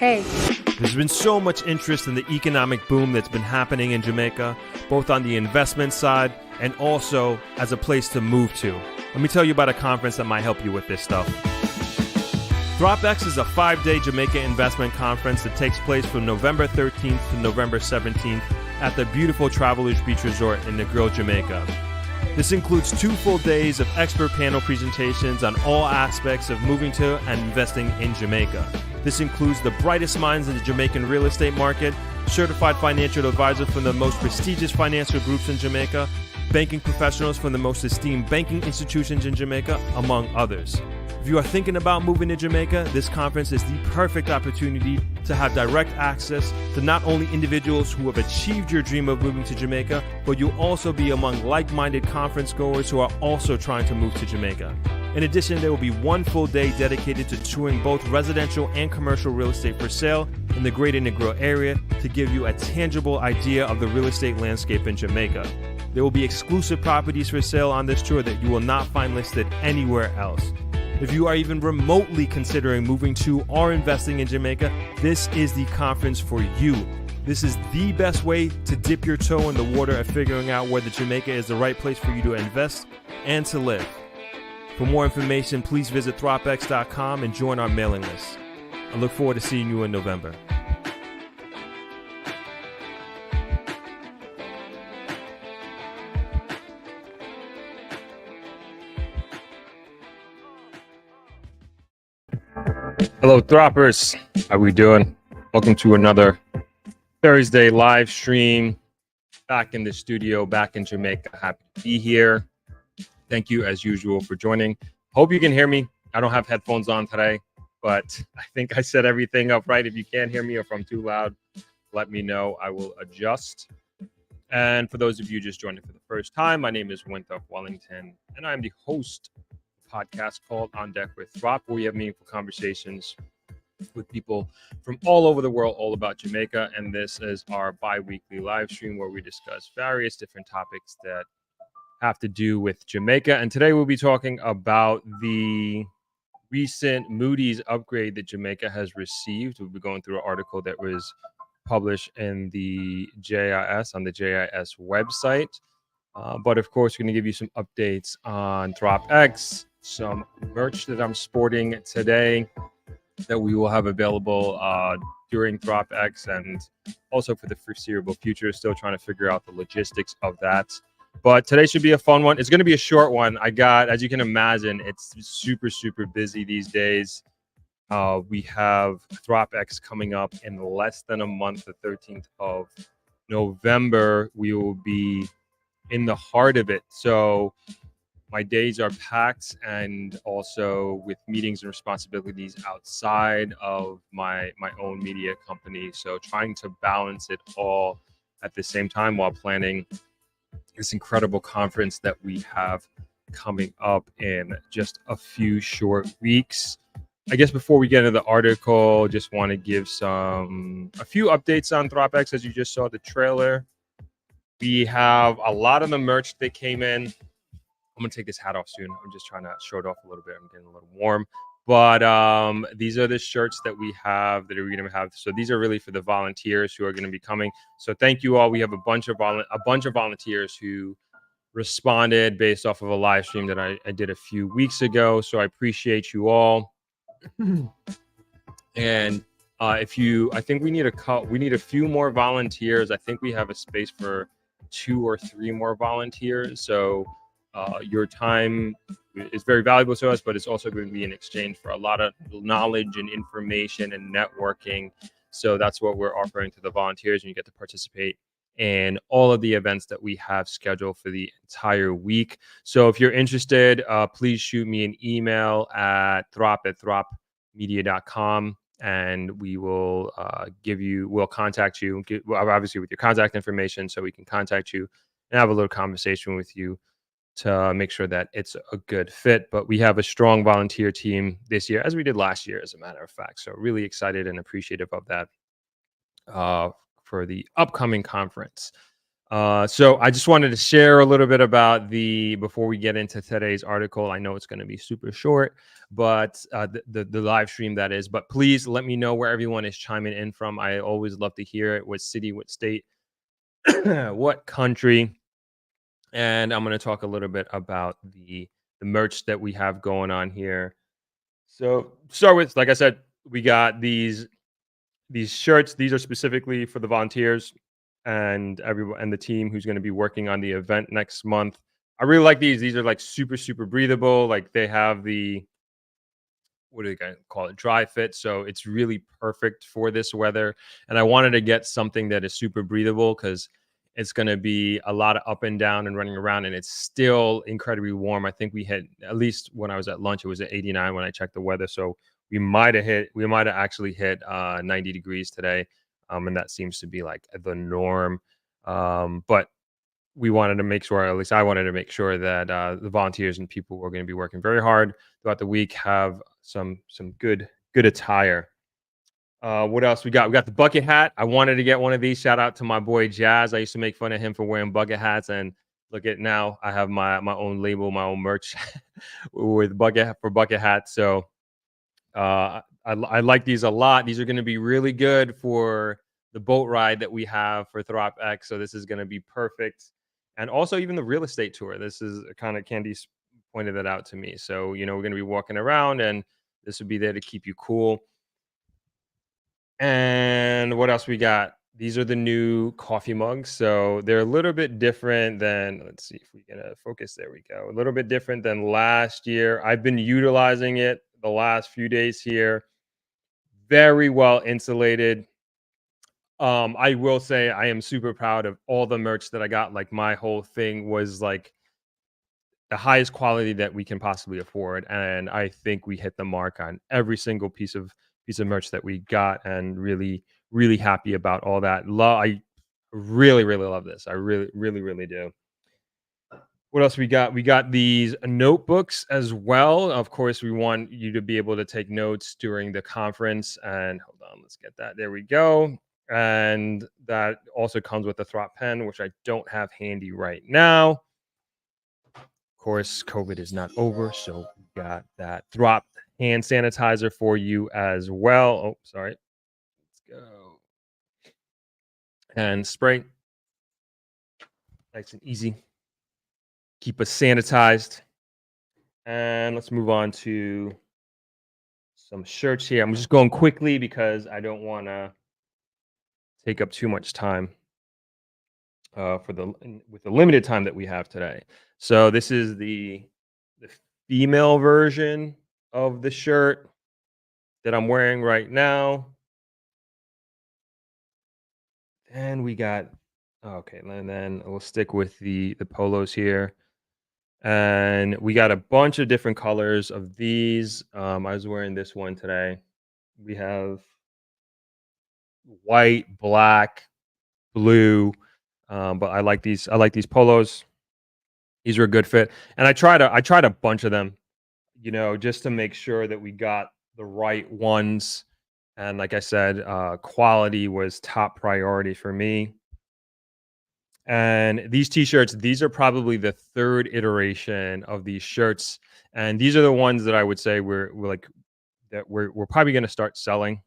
Hey. There's been so much interest in the economic boom that's been happening in Jamaica, both on the investment side and also as a place to move to. Let me tell you about a conference that might help you with this stuff. ThropX is a 5-day Jamaica investment conference that takes place from November 13th to November 17th at the beautiful Travelers Beach Resort in Negril, Jamaica. This includes 2 full days of expert panel presentations on all aspects of moving to and investing in Jamaica. This includes the brightest minds in the Jamaican real estate market, certified financial advisors from the most prestigious financial groups in Jamaica, banking professionals from the most esteemed banking institutions in Jamaica, among others. If you are thinking about moving to Jamaica, this conference is the perfect opportunity to have direct access to not only individuals who have achieved your dream of moving to Jamaica, but you'll also be among like-minded conference goers who are also trying to move to Jamaica. In addition, there will be 1 full day dedicated to touring both residential and commercial real estate for sale in the greater Negril area to give you a tangible idea of the real estate landscape in Jamaica. There will be exclusive properties for sale on this tour that you will not find listed anywhere else. If you are even remotely considering moving to or investing in Jamaica, this is the conference for you. This is the best way to dip your toe in the water of figuring out whether Jamaica is the right place for you to invest and to live. For more information, please visit thropx.com and join our mailing list. I look forward to seeing you in November. Hello, Throppers. How we doing? Welcome to another Thursday live stream. Back in the studio, back in Jamaica. Happy to be here. Thank you, as usual, for joining. Hope you can hear me. I don't have headphones on today, but I think I set everything up right. If you can't hear me or if I'm too loud, let me know. I will adjust. And for those of you just joining for the first time, my name is Winthrop Wellington, and I'm the host of a podcast called On Deck with Throp, where we have meaningful conversations with people from all over the world, all about Jamaica. And this is our bi-weekly live stream where we discuss various different topics that have to do with Jamaica. And today we'll be talking about the recent Moody's upgrade that Jamaica has received. We'll be going through an article that was published in the JIS, on the JIS website. But of course, we're going to give you some updates on ThropX, some merch that I'm sporting today that we will have available during ThropX and also for the foreseeable future. Still trying to figure out the logistics of that. But today should be a fun one. It's going to be a short one. As you can imagine, it's super, super busy these days. We have ThropX coming up in less than a month, the 13th of November. We will be in the heart of it. So my days are packed, and also with meetings and responsibilities outside of my own media company. So trying to balance it all at the same time while planning this incredible conference that we have coming up in just a few short weeks. I guess before we get into the article, just want to give a few updates on ThropX. As you just saw the trailer, we have a lot of the merch that came in. I'm going to take this hat off soon. I'm just trying to show it off a little bit. I'm getting a little warm. But these are the shirts that we have that are going to have. So these are really for the volunteers who are going to be coming. So thank you all. We have a bunch of volunteers who responded based off of a live stream that I did a few weeks ago. So I appreciate you all. And I think we need a few more volunteers. I think we have a space for 2 or 3 more volunteers. So your time is very valuable to us, but it's also going to be in exchange for a lot of knowledge and information and networking. So that's what we're offering to the volunteers, and you get to participate in all of the events that we have scheduled for the entire week. So if you're interested, please shoot me an email at throp@thropmedia.com, and we will we'll contact you, obviously with your contact information, so we can contact you and have a little conversation with you to make sure that it's a good fit. But we have a strong volunteer team this year, as we did last year, as a matter of fact. So really excited and appreciative of that for the upcoming conference. So I just wanted to share a little bit about before we get into today's article. I know it's going to be super short, but the live stream that is. But please let me know where everyone is chiming in from. I always love to hear it. What city, what state, what country, and I'm going to talk a little bit about the merch that we have going on here. So start with, like I said, we got these shirts. These are specifically for the volunteers and everyone and the team who's going to be working on the event next month. I really like these. These are like super breathable. Like they have the, what do they call it, dry fit, so it's really perfect for this weather. And I wanted to get something that is super breathable because it's going to be a lot of up and down and running around, and it's still incredibly warm. I think we hit, at least when I was at lunch, it was at 89 when I checked the weather. So we might have actually hit 90 degrees today, and that seems to be like the norm. But we wanted to make sure, at least I wanted to make sure that the volunteers and people who are going to be working very hard throughout the week have some good attire. What else we got? We got the bucket hat. I wanted to get one of these. Shout out to my boy Jazz. I used to make fun of him for wearing bucket hats, and look at now. I have my own label, my own merch with bucket hats. So I like these a lot. These are going to be really good for the boat ride that we have for Throp X. So this is going to be perfect. And also even the real estate tour. This is kind of Candy's pointed that out to me. So, we're going to be walking around and this would be there to keep you cool. And what else we got? These are the new coffee mugs. So they're a little bit different than, let's see if we can focus. There we go. A little bit different than last year. I've been utilizing it the last few days here. Very well insulated. I will say I am super proud of all the merch that I got. Like my whole thing was like the highest quality that we can possibly afford, and I think we hit the mark on every single piece of merch that we got, and really happy about all that. I really love this. I really do. What else we got? We got these notebooks as well. Of course, we want you to be able to take notes during the conference. And hold on, let's get that. There we go. And that also comes with a Throp pen, which I don't have handy right now. Of course, COVID is not over, so we got that Throp hand sanitizer for you as well. Oh, sorry. Let's go. And spray. Nice and easy. Keep us sanitized. And let's move on to some shirts here. I'm just going quickly because I don't want to take up too much time with the limited time that we have today. So this is the female version of the shirt that I'm wearing right now. And we got, okay, and then we'll stick with the polos here. And we got a bunch of different colors of these. I was wearing this one today. We have white, black, blue. But I like these. I like these polos. These are a good fit. And I tried a bunch of them, just to make sure that we got the right ones. And like I said, quality was top priority for me. And these t-shirts, these are probably the third iteration of these shirts. And these are the ones that I would say we're probably going to start selling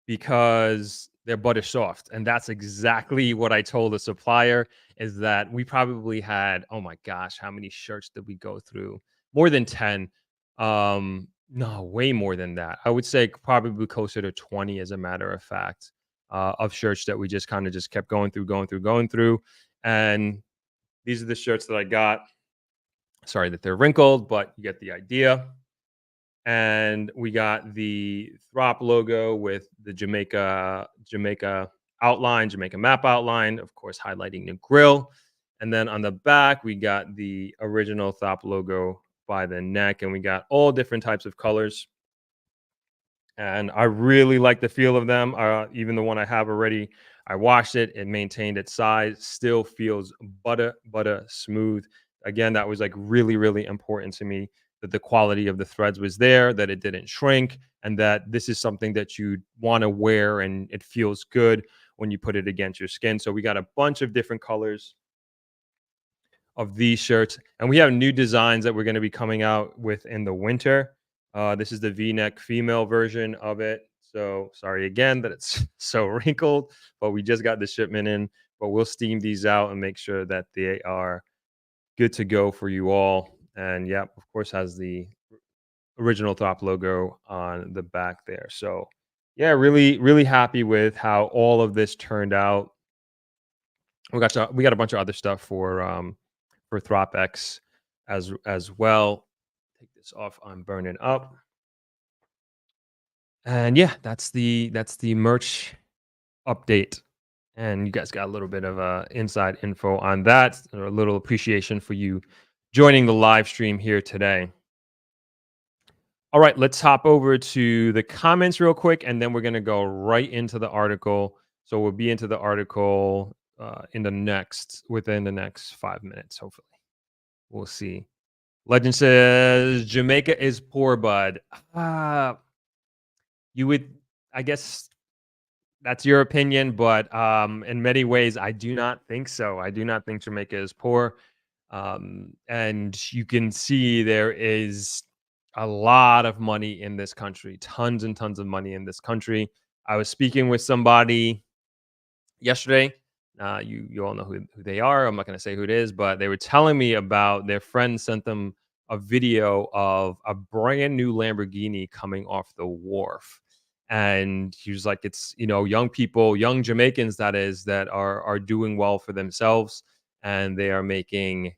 because they're butter soft. And that's exactly what I told the supplier, is that we probably had, oh my gosh, how many shirts did we go through? More than 10. No, way more than that. I would say probably closer to 20, as a matter of fact, of shirts that we just kind of just kept going through. And these are the shirts that I got. Sorry that they're wrinkled, but you get the idea. And we got the Throp logo with the Jamaica outline, Jamaica map outline, of course, highlighting the grill. And then on the back, we got the original Throp logo by the neck, and we got all different types of colors. And I really like the feel of them. Even the one I have already, I washed it. It maintained its size. Still feels butter smooth. Again, that was like really important to me, that the quality of the threads was there, that it didn't shrink, and that this is something that you want to wear and it feels good. when you put it against your skin. So we got a bunch of different colors of these shirts, and we have new designs that we're going to be coming out with in the winter. This is the V-neck female version of it. So sorry again that it's so wrinkled, but we just got the shipment in. But we'll steam these out and make sure that they are good to go for you all. And yeah, of course, has the original Thop logo on the back there. So yeah, really, really happy with how all of this turned out. We got a bunch of other stuff for ThropX as well. Take this off. I'm burning up. And yeah, that's the merch update. And you guys got a little bit of inside info on that, or a little appreciation for you joining the live stream here today. All right, let's hop over to the comments real quick, and then we're going to go right into the article. So we'll be into the article within the next 5 minutes, hopefully. We'll see. Legend says Jamaica is poor, bud. You would, I guess, that's your opinion, but in many ways, I do not think so. I do not think Jamaica is poor, and you can see there is a lot of money in this country, tons and tons of money in this country. I was speaking with somebody yesterday. You all know who they are. I'm not going to say who it is, but they were telling me about their friend sent them a video of a brand new Lamborghini coming off the wharf. And he was like, it's, young people, young Jamaicans, that is, that are doing well for themselves, and they are making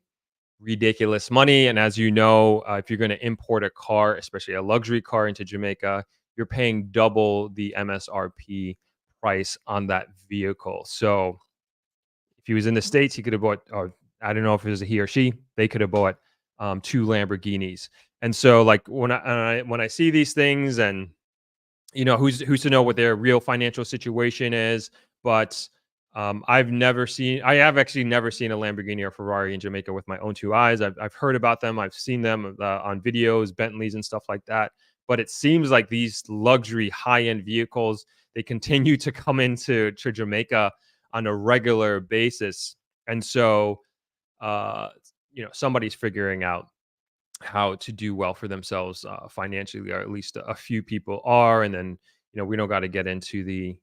ridiculous money. And as you know, if you're going to import a car, especially a luxury car, into Jamaica, you're paying double the MSRP price on that vehicle. So if he was in the States, he could have bought, or I don't know if it was a he or she, they could have bought two Lamborghinis. And so, like, when I see these things, and who's to know what their real financial situation is, but I have actually never seen a Lamborghini or Ferrari in Jamaica with my own two eyes. I've heard about them. I've seen them on videos, Bentleys and stuff like that. But it seems like these luxury high-end vehicles, they continue to come into Jamaica on a regular basis. And so, somebody's figuring out how to do well for themselves financially, or at least a few people are. And then we don't got to get into the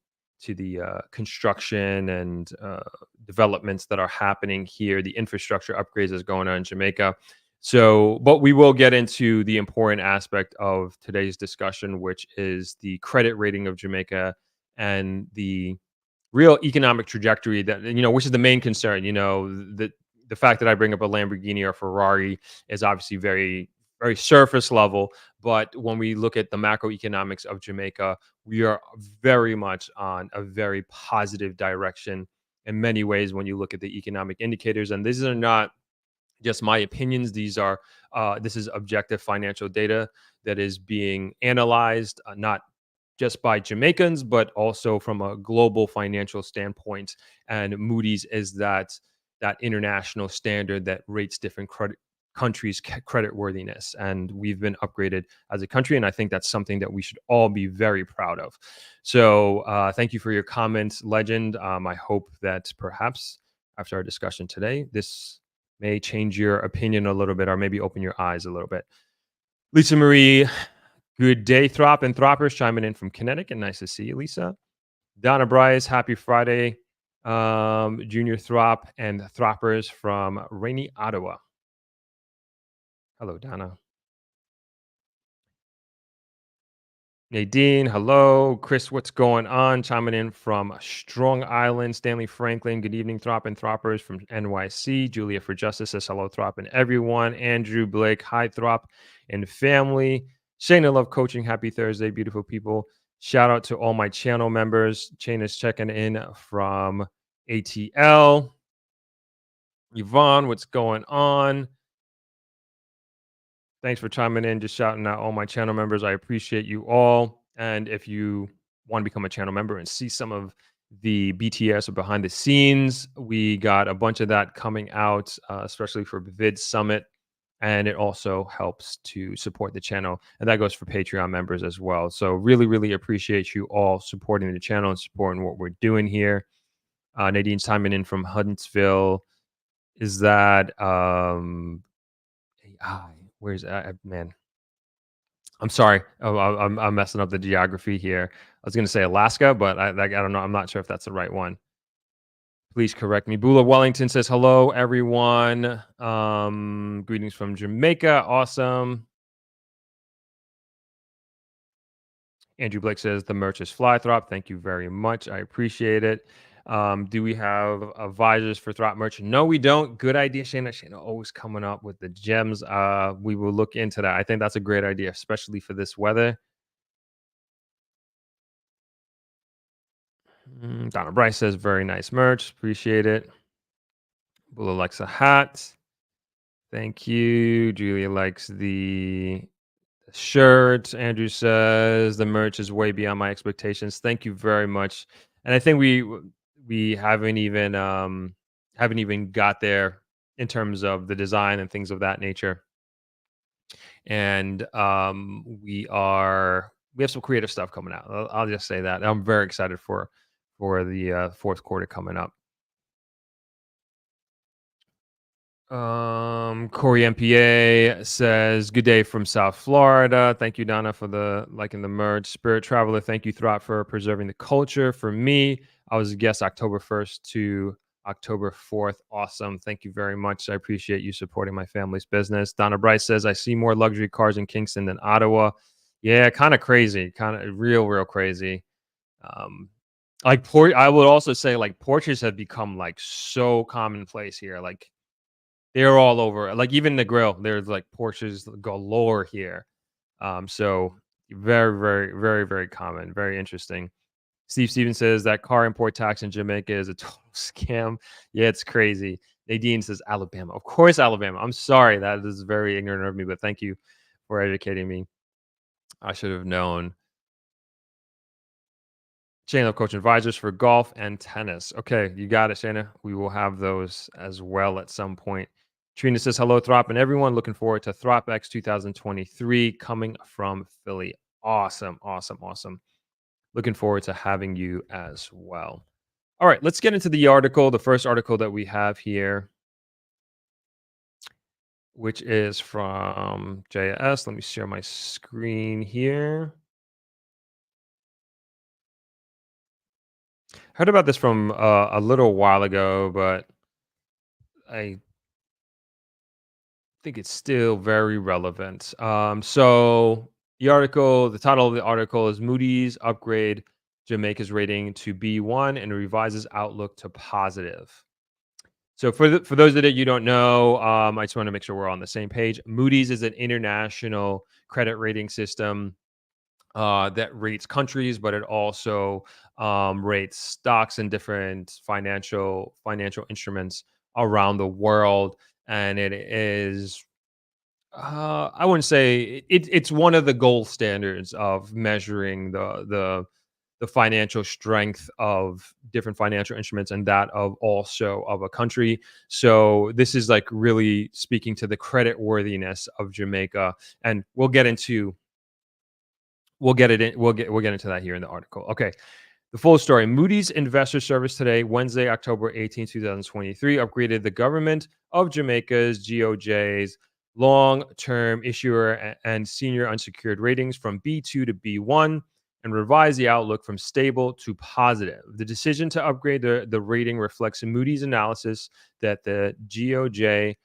construction and developments that are happening here, the infrastructure upgrades that's going on in Jamaica. So, but we will get into the important aspect of today's discussion, which is the credit rating of Jamaica and the real economic trajectory that, which is the main concern. The fact that I bring up a Lamborghini or Ferrari is obviously very, very surface level. But when we look at the macroeconomics of Jamaica, we are very much on a very positive direction in many ways when you look at the economic indicators. And these are not just my opinions. This is objective financial data that is being analyzed, not just by Jamaicans, but also from a global financial standpoint. And Moody's is that international standard that rates different countries' credit worthiness. And we've been upgraded as a country. And I think that's something that we should all be very proud of. So thank you for your comments, Legend. I hope that perhaps after our discussion today, this may change your opinion a little bit, or maybe open your eyes a little bit. Lisa Marie, good day, Throp and Throppers, chiming in from Connecticut. Nice to see you, Lisa. Donna Bryce, happy Friday. Junior Throp and Throppers from rainy Ottawa. Hello, Donna. Nadine, hello. Chris, what's going on? Chiming in from Strong Island. Stanley Franklin, good evening, Throp and Throppers from NYC. Julia for Justice says hello, Throp and everyone. Andrew Blake, hi, Throp and family. Shayna, love coaching. Happy Thursday, beautiful people. Shout out to all my channel members. Shayna's checking in from ATL. Yvonne, what's going on? Thanks for chiming in, just shouting out all my channel members. I appreciate you all. And if you want to become a channel member and see some of the BTS or behind the scenes, we got a bunch of that coming out, especially for Vid Summit. and it also helps to support the channel. And that goes for Patreon members as well. So really, really appreciate you all supporting the channel and supporting what we're doing here. Nadine's timing in from Huntsville. Is that AI? Where's man? I'm sorry. Oh, I'm messing up the geography here. I was going to say Alaska, but I don't know. I'm not sure if that's the right one. Please correct me. Bula Wellington says hello, everyone. Greetings from Jamaica. Awesome. Andrew Blake says the merch is fly throp. Thank you very much. I appreciate it. Do we have visors for Throp merch? No, we don't. Good idea, Shayna. Shayna always coming up with the gems. We will look into that. I think that's a great idea, especially for this weather. Donna Bryce says very nice merch. Appreciate it. Bula likes a hat. Thank you. Julia likes the shirt. Andrew says the merch is way beyond my expectations. Thank you very much. And I think we haven't even got there in terms of the design and things of that nature. And we have some creative stuff coming out. I'll just say that. I'm very excited for the fourth quarter coming up. Corey MPA says, good day from South Florida. Thank you, Donna, for the liking the merge. Spirit Traveler, thank you, Throp, for preserving the culture. For me, I was a guest October 1st to October 4th. Awesome. Thank you very much. I appreciate you supporting my family's business. Donna Bryce says, I see more luxury cars in Kingston than Ottawa. Yeah, kind of crazy. Kind of real crazy. I would also say like Porsches have become like so commonplace here. Like they're all over. Like even the grill, there's like Porsches galore here. So very common. Very interesting. Steve Stevens says that car import tax in Jamaica is a total scam. Yeah, it's crazy. Nadine says Alabama. Of course, Alabama. I'm sorry. That is very ignorant of me, but thank you for educating me. I should have known. Shayna Love Coach Advisors for golf and tennis. Okay, you got it, Shayna. We will have those as well at some point. Trina says, hello, Throp, and everyone. Looking forward to ThropX 2023 coming from Philly. Awesome. Looking forward to having you as well. All right, let's get into the article. The first article that we have here, which is from JS. Let me share my screen here. Heard about this from a little while ago, but I think it's still very relevant. So the title of the article is Moody's upgrade Jamaica's rating to B1 and revises outlook to positive. So for those that you don't know, I just want to make sure we're on the same page. Moody's is an international credit rating system that rates countries, but it also rates stocks and different financial instruments around the world. And it is, I wouldn't say it's one of the gold standards of measuring the financial strength of different financial instruments and that of also of a country. So this is like really speaking to the credit worthiness of Jamaica, and we'll get into that here in the article. Okay. The full story. Moody's Investor Service today, Wednesday, October 18, 2023, upgraded the government of Jamaica's GOJ's long-term issuer and senior unsecured ratings from B2 to B1 and revised the outlook from stable to positive. The decision to upgrade the rating reflects Moody's analysis that the GOJ,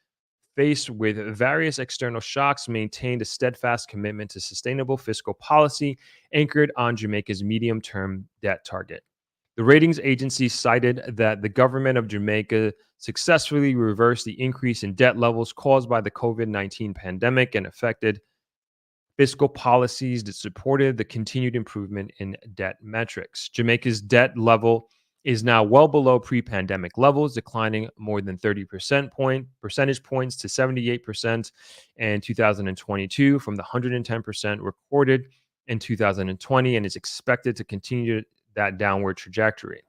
faced with various external shocks, maintained a steadfast commitment to sustainable fiscal policy anchored on Jamaica's medium-term debt target. The ratings agency cited that the government of Jamaica successfully reversed the increase in debt levels caused by the COVID-19 pandemic and affected fiscal policies that supported the continued improvement in debt metrics. Jamaica's debt level is now well below pre-pandemic levels, declining more than 30 percentage points to 78% in 2022 from the 110% recorded in 2020, and is expected to continue that downward trajectory.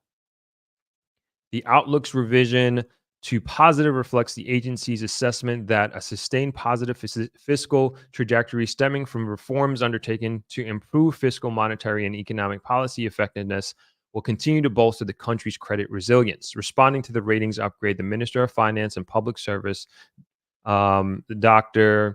The outlook's revision to positive reflects the agency's assessment that a sustained positive fiscal trajectory stemming from reforms undertaken to improve fiscal, monetary, and economic policy effectiveness will continue to bolster the country's credit resilience. Responding to the ratings upgrade, the Minister of Finance and Public Service, the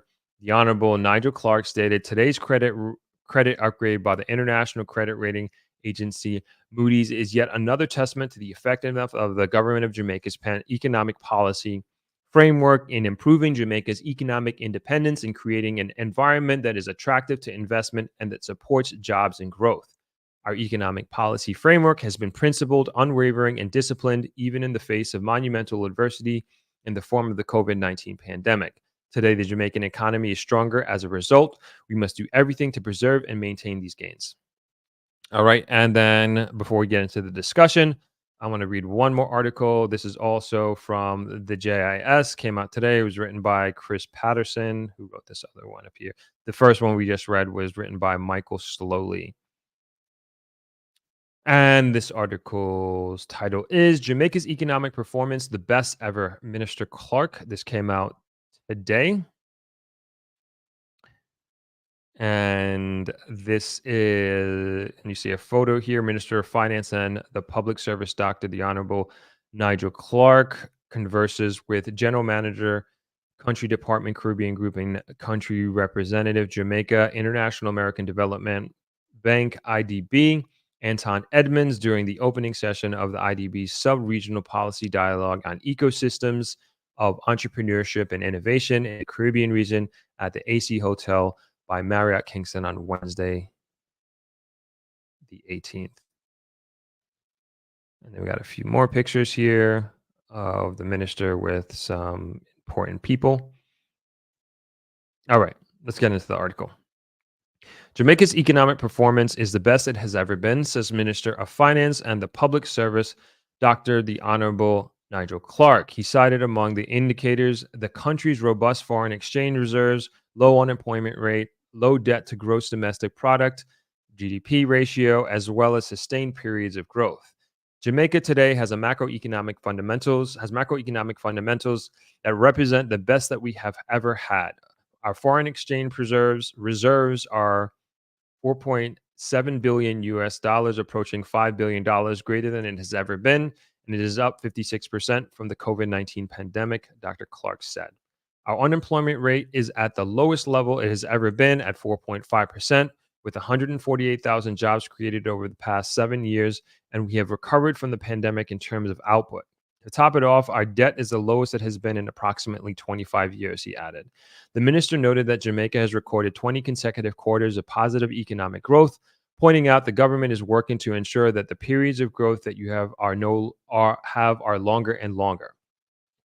Honorable Nigel Clark, stated today's credit upgrade by the International Credit Rating Agency Moody's is yet another testament to the effectiveness of the government of Jamaica's economic policy framework in improving Jamaica's economic independence and creating an environment that is attractive to investment and that supports jobs and growth. Our economic policy framework has been principled, unwavering, and disciplined even in the face of monumental adversity in the form of the COVID-19 pandemic. Today, the Jamaican economy is stronger as a result. We must do everything to preserve and maintain these gains. All right. And then before we get into the discussion, I want to read one more article. This is also from the JIS, came out today. It was written by Chris Patterson, who wrote this other one up here. The first one we just read was written by Michael Slowly. And this article's title is Jamaica's Economic Performance, the Best Ever, Minister Clark. This came out today. And this is, and you see a photo here, Minister of Finance and the Public Service, Dr. the Honorable Nigel Clark, converses with General Manager, Country Department, Caribbean Group, and Country Representative, Jamaica International American Development Bank, IDB, Anton Edmonds, during the opening session of the IDB's Sub-Regional Policy Dialogue on Ecosystems of Entrepreneurship and Innovation in the Caribbean region at the AC Hotel by Marriott Kingston on Wednesday, the 18th. And then we got a few more pictures here of the minister with some important people. All right, let's get into the article. Jamaica's economic performance is the best it has ever been, says Minister of Finance and the Public Service, Dr. the Honorable Nigel Clark. He cited among the indicators the country's robust foreign exchange reserves, low unemployment rate, low debt to gross domestic product, GDP ratio, as well as sustained periods of growth. Jamaica today has macroeconomic fundamentals that represent the best that we have ever had. Our foreign exchange reserves are 4.7 billion US dollars, approaching $5 billion, greater than it has ever been, and it is up 56% from the COVID-19 pandemic, Dr. Clark said. Our unemployment rate is at the lowest level it has ever been at 4.5%, with 148,000 jobs created over the past 7 years, and we have recovered from the pandemic in terms of output. To top it off, our debt is the lowest it has been in approximately 25 years, he added. The minister noted that Jamaica has recorded 20 consecutive quarters of positive economic growth, pointing out the government is working to ensure that the periods of growth that you have are longer and longer.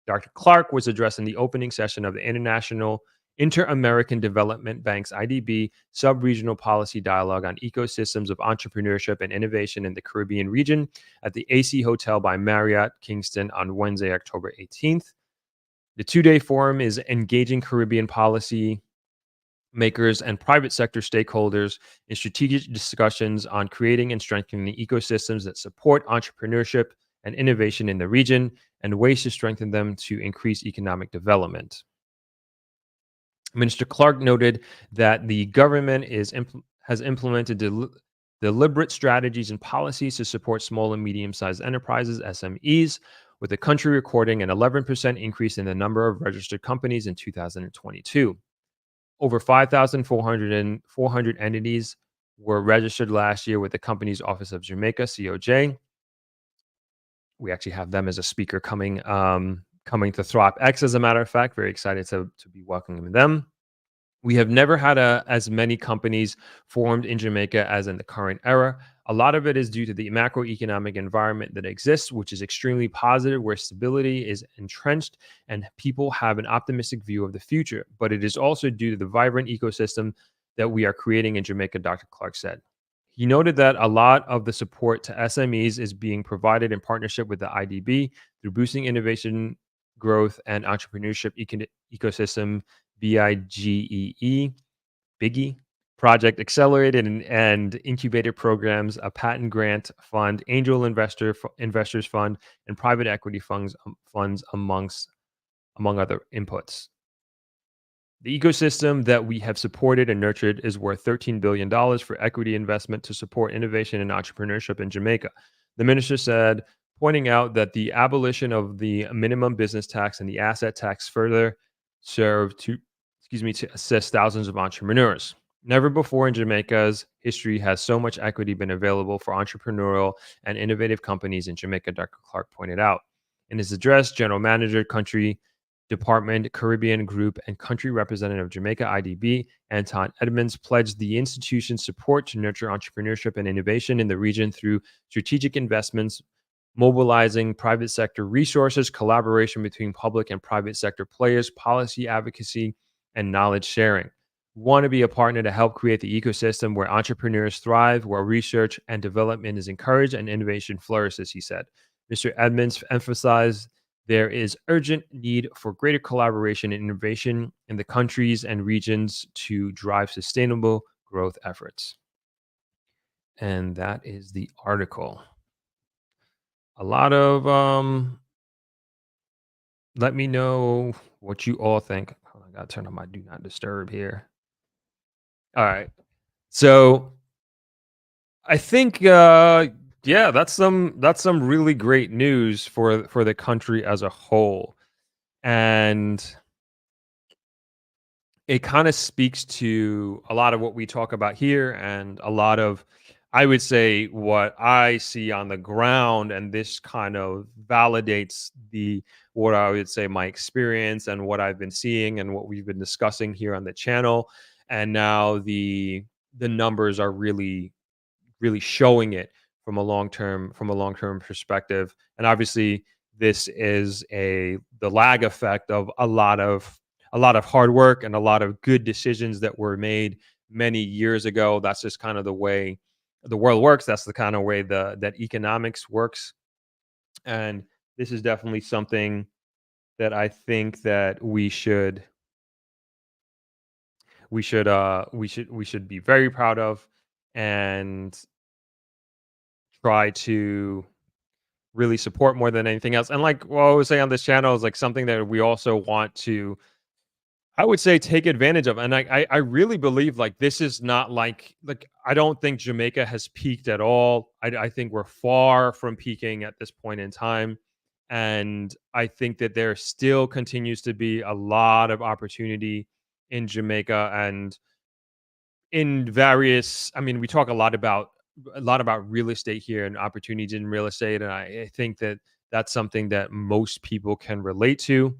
Dr. Clark was addressing the opening session of the Inter-American Development Bank's IDB Sub-Regional Policy Dialogue on Ecosystems of Entrepreneurship and Innovation in the Caribbean region at the AC Hotel by Marriott Kingston on Wednesday, October 18th. The two-day forum is engaging Caribbean policy makers and private sector stakeholders in strategic discussions on creating and strengthening ecosystems that support entrepreneurship and innovation in the region and ways to strengthen them to increase economic development. Minister Clark noted that the government has implemented deliberate strategies and policies to support small and medium-sized enterprises, SMEs, with the country recording an 11% increase in the number of registered companies in 2022. Over 5,400 entities were registered last year with the Companies Office of Jamaica, COJ. We actually have them as a speaker coming to Throp X, as a matter of fact. Very excited to be welcoming them. We have never had as many companies formed in Jamaica as in the current era. A lot of it is due to the macroeconomic environment that exists, which is extremely positive, where stability is entrenched and people have an optimistic view of the future. But it is also due to the vibrant ecosystem that we are creating in Jamaica, Dr. Clark said. He noted that a lot of the support to SMEs is being provided in partnership with the IDB through boosting innovation, growth, and entrepreneurship ecosystem, BIGEE, project accelerated and incubator programs, a patent grant fund, angel investors fund, and private equity funds among other inputs. The ecosystem that we have supported and nurtured is worth $13 billion for equity investment to support innovation and entrepreneurship in Jamaica. The minister said, pointing out that the abolition of the minimum business tax and the asset tax further serve to assist thousands of entrepreneurs. Never before in Jamaica's history has so much equity been available for entrepreneurial and innovative companies in Jamaica, Dr. Clark pointed out. In his address, General Manager, Country Department, Caribbean Group, and Country Representative of Jamaica IDB, Anton Edmonds, pledged the institution's support to nurture entrepreneurship and innovation in the region through strategic investments, mobilizing private sector resources, collaboration between public and private sector players, policy advocacy, and knowledge sharing. We want to be a partner to help create the ecosystem where entrepreneurs thrive, where research and development is encouraged and innovation flourishes, he said. Mr. Edmonds emphasized there is urgent need for greater collaboration and innovation in the countries and regions to drive sustainable growth efforts. And that is the article. A lot of let me know what you all think. Hold on, I gotta turn on my do not disturb here. All right. So I think yeah, that's some really great news for the country as a whole. And it kind of speaks to a lot of what we talk about here and a lot of, I would say, what I see on the ground. And this kind of validates what I would say my experience and what I've been seeing and what we've been discussing here on the channel. And now the numbers are really showing it from a long term perspective. And obviously this is the lag effect of a lot of hard work and a lot of good decisions that were made many years ago. That's just kind of the way the world works. That's the kind of way that economics works. And this is definitely something that I think that we should be very proud of and try to really support more than anything else. And like what I always say on this channel is like something that we also want to, I would say, take advantage of. And I really believe like this is not like I don't think Jamaica has peaked at all. I think we're far from peaking at this point in time. And I think that there still continues to be a lot of opportunity in Jamaica and in various, I mean, we talk a lot about real estate here and opportunities in real estate. And I think that that's something that most people can relate to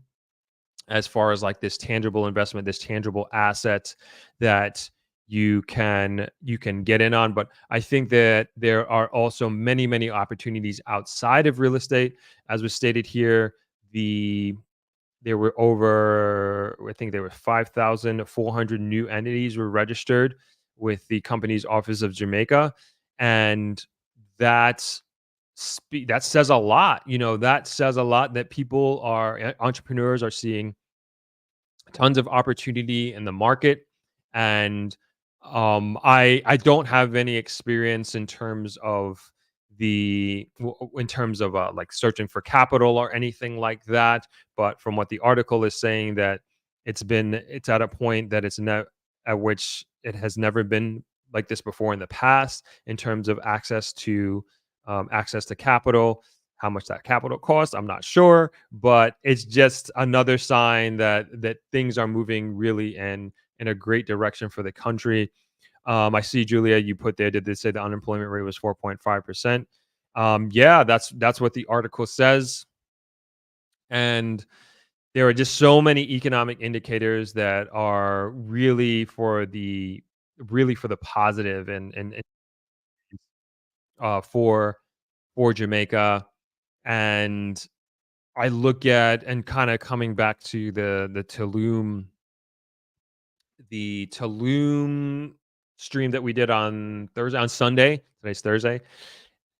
as far as like this tangible investment, this tangible asset that you can get in on. But I think that there are also many opportunities outside of real estate. As was stated here, there were over, I think there were 5,400 new entities were registered with the company's Office of Jamaica. And that that says a lot. That says a lot that entrepreneurs are seeing tons of opportunity in the market. And I don't have any experience in terms of like searching for capital or anything like that. But from what the article is saying, that it's at a point that at which it has never been like this before in the past in terms of access to capital. How much that capital costs, I'm not sure, but it's just another sign that things are moving really in a great direction for the country. I see, Julia, you put there, did they say the unemployment rate was 4.5%? Yeah, that's what the article says. And there are just so many economic indicators that are really for the positive and for Jamaica. And I look at, and kind of coming back to the Tulum stream that we did on Sunday. Today's Thursday.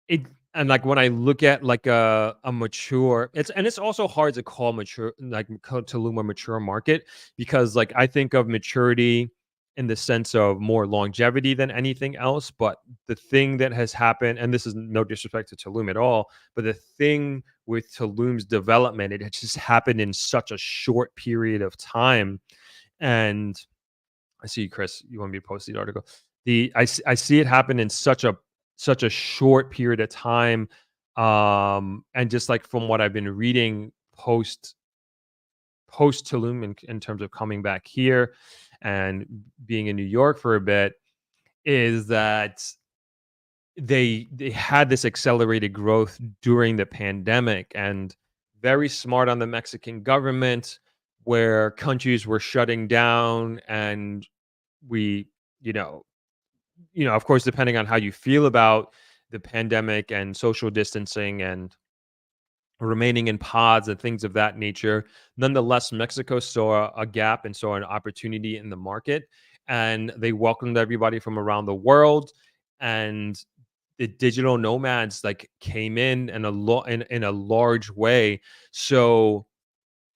It and like when I look at like a mature, it's also hard to call Tulum a mature market, because like I think of maturity in the sense of more longevity than anything else. But the thing that has happened, and this is no disrespect to Tulum at all, but the thing with Tulum's development, it had just happened in such a short period of time. And I see, Chris, you want me to post the article. I see it happen in such a short period of time. And just like from what I've been reading post Tulum in terms of coming back here and being in New York for a bit, is that they had this accelerated growth during the pandemic, and very smart on the Mexican government, where countries were shutting down, and we, you know, of course, depending on how you feel about the pandemic and social distancing and remaining in pods and things of that nature. Nonetheless, Mexico saw a gap and saw an opportunity in the market, and they welcomed everybody from around the world. And the digital nomads like came in in a large way. So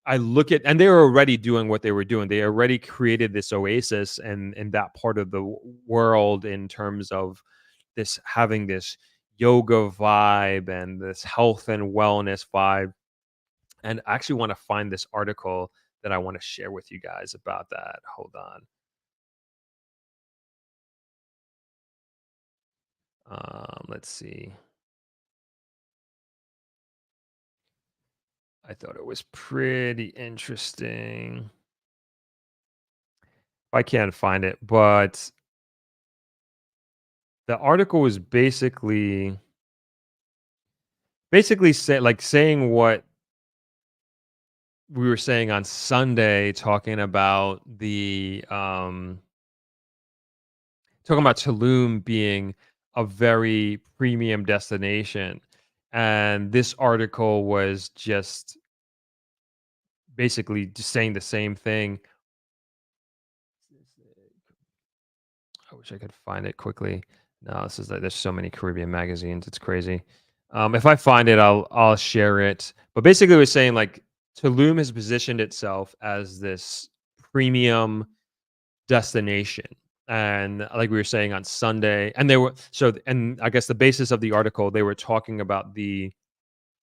I look at, and they were already doing what they were doing. They already created this oasis and in that part of the world in terms of this having this yoga vibe and this health and wellness vibe. And I actually want to find this article that I want to share with you guys about that. Hold on. Let's see. I thought it was pretty interesting. I can't find it, but the article was basically saying what we were saying on Sunday, talking about Tulum being a very premium destination. And this article was just basically just saying the same thing. I wish I could find it quickly. No, this is like there's so many Caribbean magazines. It's crazy. If I find it, I'll share it. But basically, we're saying like Tulum has positioned itself as this premium destination. And like we were saying on Sunday, and they were so, and I guess the basis of the article, they were talking about the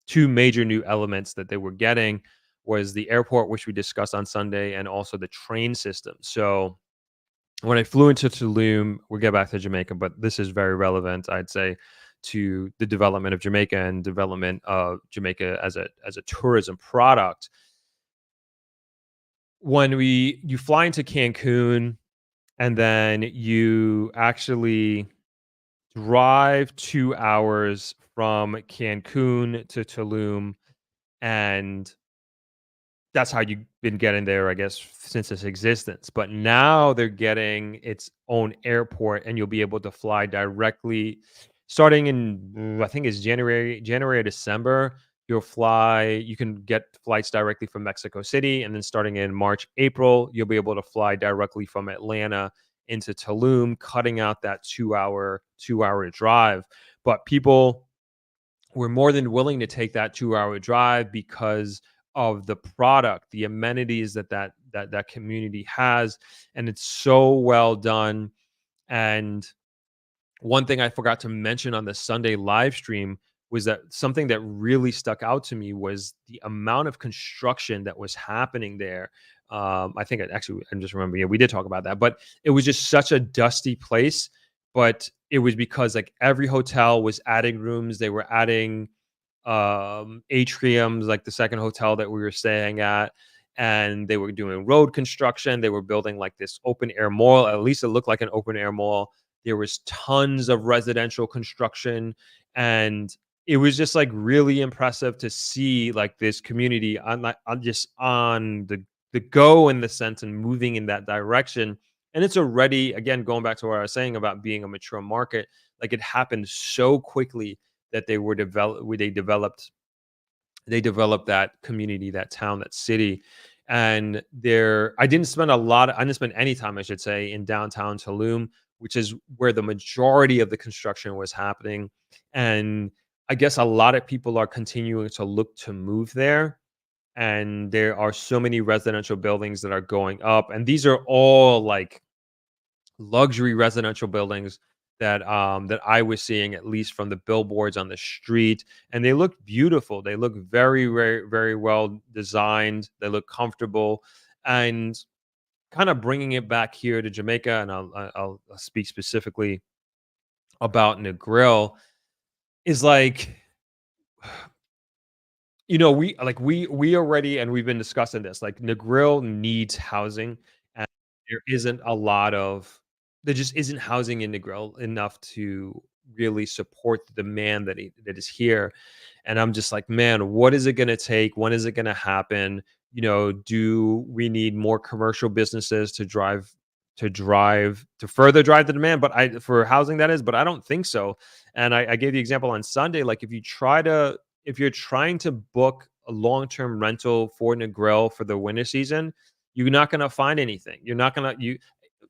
two major new elements that they were getting was the airport, which we discussed on Sunday, and also the train system. So when I flew into Tulum, we'll get back to Jamaica, but this is very relevant, I'd say, to the development of Jamaica and development of Jamaica as a tourism product. When you fly into Cancun and then you actually drive 2 hours from Cancun to Tulum, and that's how you've been getting there, I guess, since its existence. But now they're getting its own airport, and you'll be able to fly directly starting in I think it's January or December. You can get flights directly from Mexico City, and then starting in March, April, you'll be able to fly directly from Atlanta into Tulum, cutting out that 2 hour drive. But people were more than willing to take that 2 hour drive because of the product, the amenities that community has, and it's so well done. And one thing I forgot to mention on the Sunday live stream was that something that really stuck out to me was the amount of construction that was happening there. I think actually, I'm just remembering, yeah, we did talk about that, but it was just such a dusty place. But it was because like every hotel was adding rooms, they were adding atriums, like the second hotel that we were staying at, and they were doing road construction. They were building like this open air mall. At least it looked like an open air mall. There was tons of residential construction, and it was just like really impressive to see like this community on just on the go in the sense and moving in that direction. And it's already, again, going back to what I was saying about being a mature market, like it happened so quickly that they developed that community, that town, that city. And I didn't spend any time, I should say, in downtown Tulum, which is where the majority of the construction was happening. And I guess a lot of people are continuing to look to move there. And there are so many residential buildings that are going up. And these are all like luxury residential buildings that I was seeing, at least from the billboards on the street, and they look beautiful. They look very, very, very well designed. They look comfortable, and kind of bringing it back here to Jamaica, and I'll speak specifically about Negril, is like, we already, and we've been discussing this, like Negril needs housing, and there isn't a lot of there just isn't housing in Negril enough to really support the demand that is here. And I'm just like, man, what is it going to take? When is it going to happen? Do we need more commercial businesses to further drive the demand, but I for housing, that is, but I don't think so. And I gave the example on Sunday, like if you're trying to book a long-term rental for Negril for the winter season, you're not going to find anything. You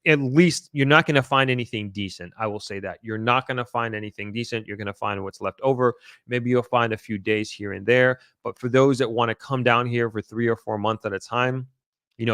At least you're not going to find anything decent. I will say that. You're not going to find anything decent. You're going to find what's left over. Maybe you'll find a few days here and there. But for those that want to come down here for 3 or 4 months at a time,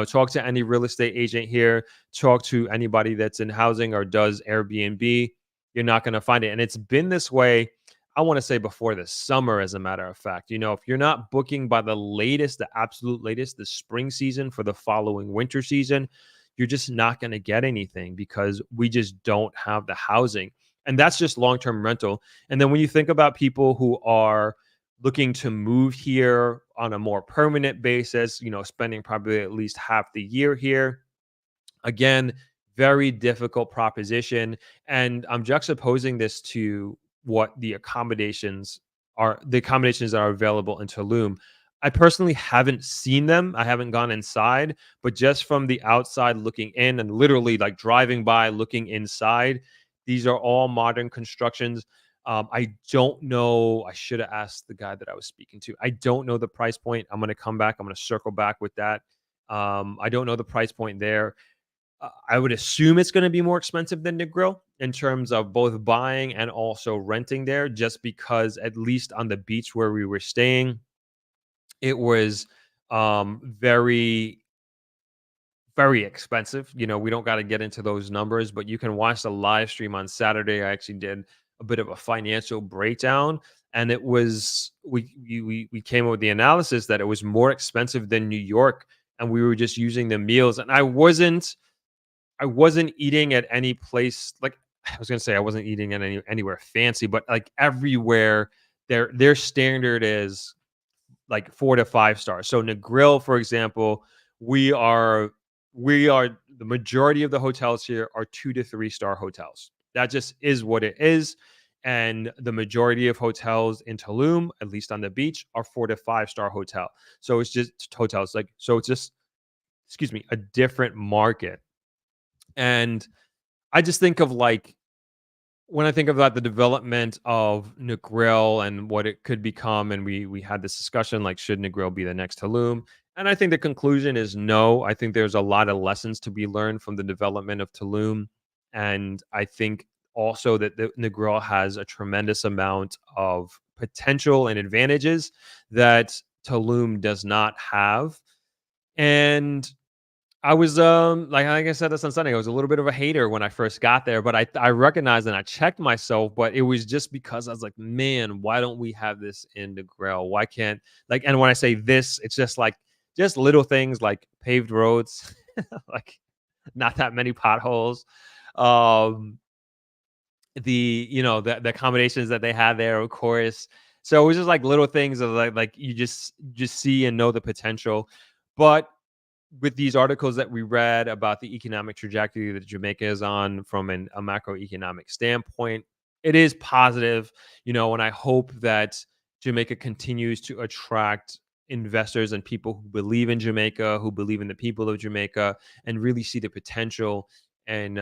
talk to any real estate agent here, talk to anybody that's in housing or does Airbnb. You're not going to find it. And it's been this way, I want to say, before the summer, as a matter of fact. If you're not booking by the absolute latest, the spring season for the following winter season, you're just not going to get anything because we just don't have the housing. And that's just long term rental. And then when you think about people who are looking to move here on a more permanent basis, spending probably at least half the year here, again, very difficult proposition. And I'm juxtaposing this to what the accommodations that are available in Tulum. I personally haven't seen them. I haven't gone inside, but just from the outside looking in and literally like driving by, looking inside, these are all modern constructions. I don't know. I should have asked the guy that I was speaking to. I don't know the price point. I'm going to come back. I'm going to circle back with that. I don't know the price point there. I would assume it's going to be more expensive than Negril in terms of both buying and also renting there, just because at least on the beach where we were staying, it was very, very expensive. We don't got to get into those numbers, but you can watch the live stream on Saturday. I actually did a bit of a financial breakdown, and it was we came up with the analysis that it was more expensive than New York, and we were just using the meals, and I wasn't eating at any place, like, I was gonna say I wasn't eating at anywhere fancy, but like everywhere their standard is like 4 to 5 stars. So Negril, for example, we are the majority of the hotels here are 2 to 3 star hotels. That just is what it is. And the majority of hotels in Tulum, at least on the beach, are 4 to 5 star hotel. So it's just hotels, like, so it's just, excuse me, a different market. And I just think of, like, when I think about the development of Negril and what it could become, and we had this discussion, like, should Negril be the next Tulum? And I think the conclusion is no. I think there's a lot of lessons to be learned from the development of Tulum, and I think also that the Negril has a tremendous amount of potential and advantages that Tulum does not have. And like I said this on Sunday, I was a little bit of a hater when I first got there, but I recognized and I checked myself, but it was just because I was like, man, why don't we have this in the grill? Why can't, like, and when I say this, it's just like just little things like paved roads, like not that many potholes. Um, the accommodations that they had there, of course. So it was just like little things of like you just see and know the potential. But with these articles that we read about the economic trajectory that Jamaica is on from a macroeconomic standpoint, it is positive, and I hope that Jamaica continues to attract investors and people who believe in Jamaica, who believe in the people of Jamaica, and really see the potential and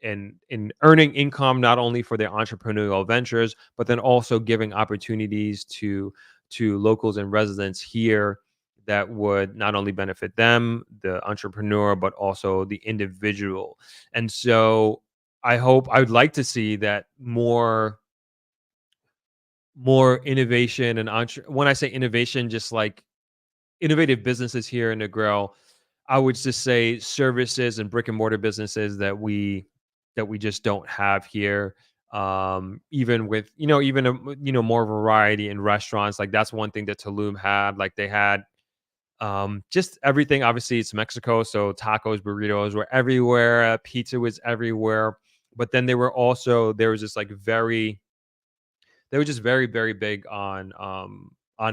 in earning income not only for their entrepreneurial ventures, but then also giving opportunities to locals and residents here that would not only benefit them, the entrepreneur, but also the individual. And so I would like to see that more innovation and when I say innovation, just like innovative businesses here in Negril. I would just say services and brick and mortar businesses that we just don't have here. Even with even more variety in restaurants. Like that's one thing that Tulum had. Like they had just everything. Obviously, it's Mexico, so tacos, burritos were everywhere. Pizza was everywhere. But then there was just like they were just very very big on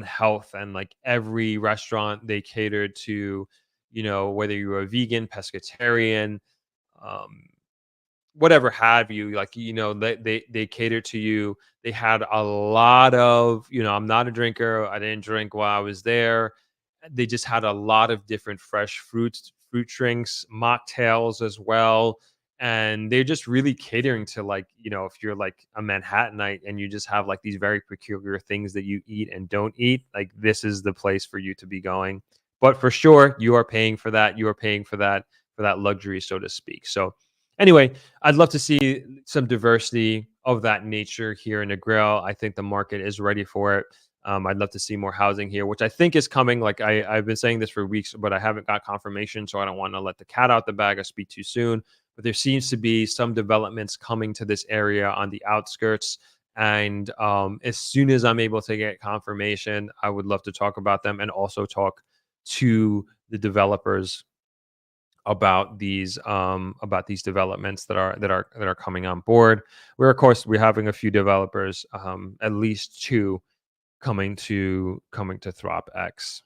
health, and like every restaurant they catered to, whether you were a vegan, pescatarian, um whatever have you, like they cater to you. They had a lot of, I'm not a drinker, I didn't drink while I was there. They just had a lot of different fresh fruit drinks, mocktails as well. And they're just really catering to, like, if you're like a Manhattanite and you just have like these very peculiar things that you eat and don't eat, like this is the place for you to be going. But for sure you are paying for that, for that luxury, so to speak. So anyway, I'd love to see some diversity of that nature here in the grill. I think the market is ready for it. I'd love to see more housing here, which I think is coming. Like I've been saying this for weeks, but I haven't got confirmation, so I don't want to let the cat out the bag or speak too soon. But there seems to be some developments coming to this area on the outskirts, and as soon as I'm able to get confirmation, I would love to talk about them and also talk to the developers about these developments that are coming on board. We're having a few developers, at least two, coming to Throp X.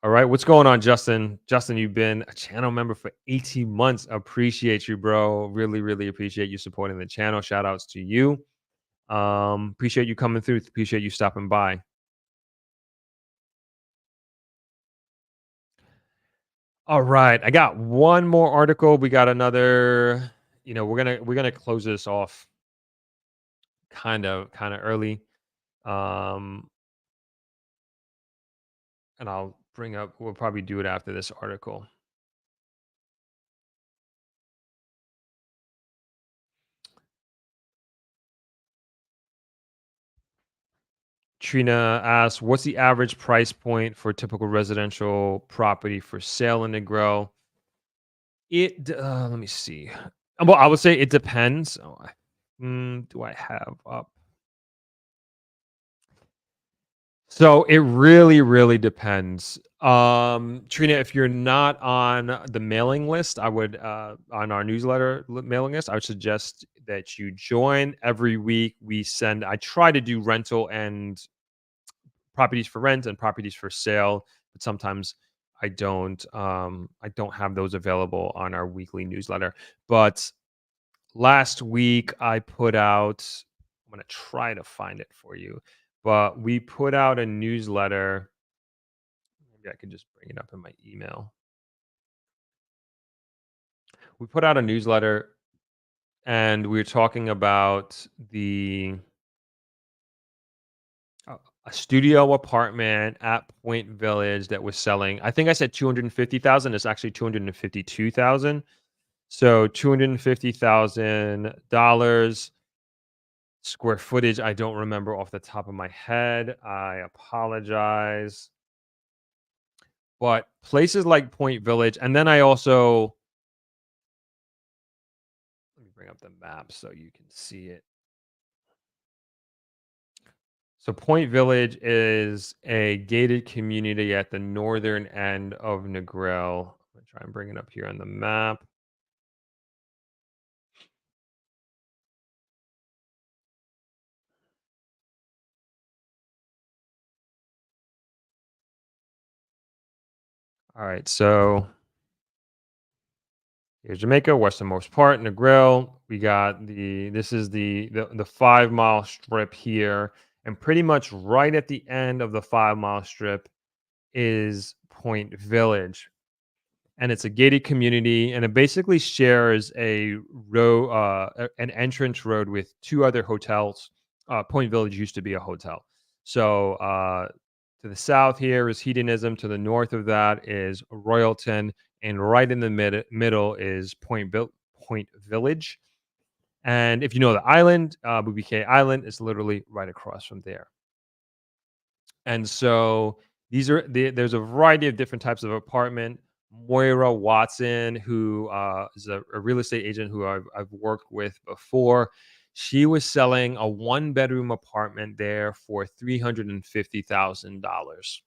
All right, what's going on, Justin? Justin, you've been a channel member for 18 months. Appreciate you, bro. Really, really appreciate you supporting the channel. Shout outs to you. Appreciate you coming through. Appreciate you stopping by. All right, I got one more article. We got another. We're gonna close this off kind of early. Um, and I'll bring up. We'll probably do it after this article. Trina asks, "What's the average price point for a typical residential property for sale in Negril?" Let me see. Well, I would say it depends. Do I have up? So it really, really depends. Trina, if you're not on the mailing list, I would on our newsletter mailing list, I would suggest that you join. Every week we send. I try to do rental and properties for rent and properties for sale, but sometimes I don't have those available on our weekly newsletter. But last week I put out. I'm gonna try to find it for you, but we put out a newsletter. Maybe I could just bring it up in my email. We put out a newsletter and we were talking about a studio apartment at Point Village that was selling. I think I said 250,000. It's actually 252,000. So $250,000 square footage. I don't remember off the top of my head. I apologize. But places like Point Village, and then I also let me bring up the map so you can see it. So Point Village is a gated community at the northern end of Negril. I'm gonna try and bring it up here on the map. All right, so here's Jamaica, westernmost part, Negril. We got this is the 5 mile strip here, and pretty much right at the end of the 5 mile strip is Point Village. And it's a gated community, and it basically shares an entrance road with two other hotels. Point Village used to be a hotel. So to the south here is Hedonism. To the north of that is Royalton, and right in the middle is Point Village. And if you know the island, BBK Island is literally right across from there. And so there's a variety of different types of apartment. Moira Watson, who is a real estate agent who I've worked with before. She was selling a one-bedroom apartment there for $350,000.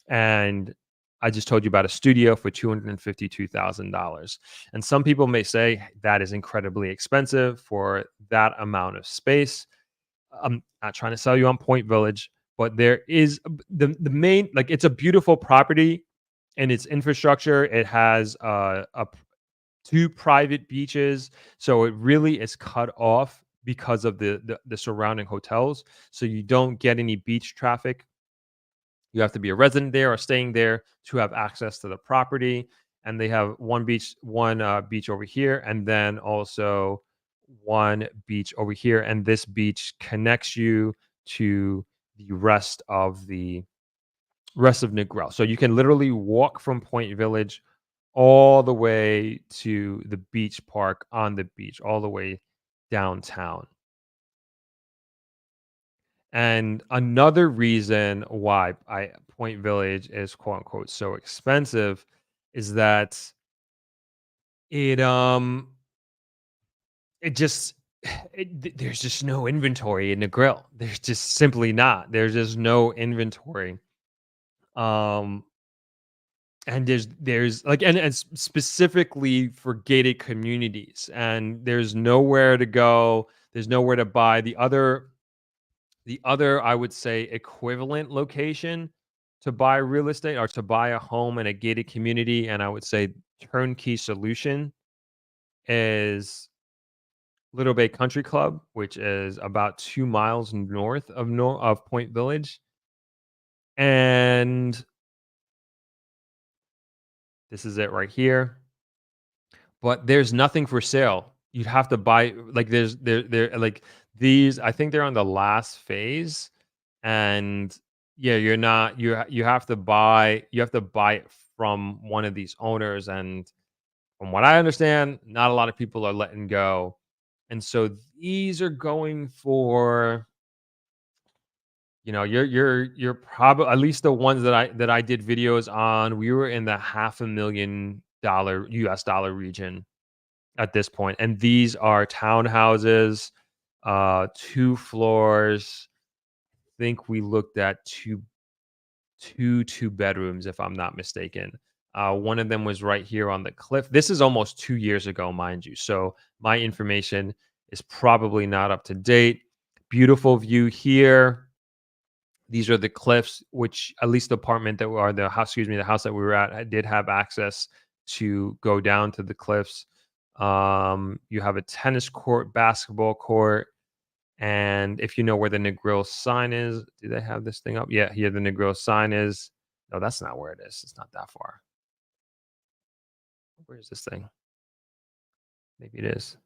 And I just told you about a studio for $252,000. And some people may say that is incredibly expensive for that amount of space. I'm not trying to sell you on Point Village, but there is the main, like, it's a beautiful property and its infrastructure. It has two private beaches, so it really is cut off because of the surrounding hotels. So you don't get any beach traffic. You have to be a resident there or staying there to have access to the property. And they have one beach over here, and then also one beach over here. And this beach connects you to the rest of Negril. So you can literally walk from Point Village all the way to the beach park on the beach, all the way downtown. And another reason why Point Village is quote unquote so expensive is that it it just there's just no inventory in the grill. There's just simply not. There's just no inventory. Um and there's like and specifically for gated communities, and there's nowhere to go. There's nowhere to buy. The other, I would say, equivalent location to buy real estate or to buy a home in a gated community, and I would say turnkey solution, is Little Bay Country Club, which is about 2 miles north of Point Village. And this is it right here. But there's nothing for sale. You'd have to buy, like, there like these, I think they're on the last phase. And yeah, you're not you have to buy it from one of these owners, and from what I understand, not a lot of people are letting go. And so these are going for, you're probably, at least the ones that I did videos on, we were in the half a million dollar US dollar region at this point. And these are townhouses, 2 floors. I think we looked at two bedrooms, if I'm not mistaken. One of them was right here on the cliff. This is almost 2 years ago, mind you. So my information is probably not up to date. Beautiful view here. These are the cliffs, which at least the apartment that we are, the house, excuse me, the house that we were at, did have access to go down to the cliffs. You have a tennis court, basketball court, and if you know where the Negril sign is, do they have this thing up? Yeah, here the Negril sign is. No, that's not where it is. It's not that far. Where is this thing? Maybe it is.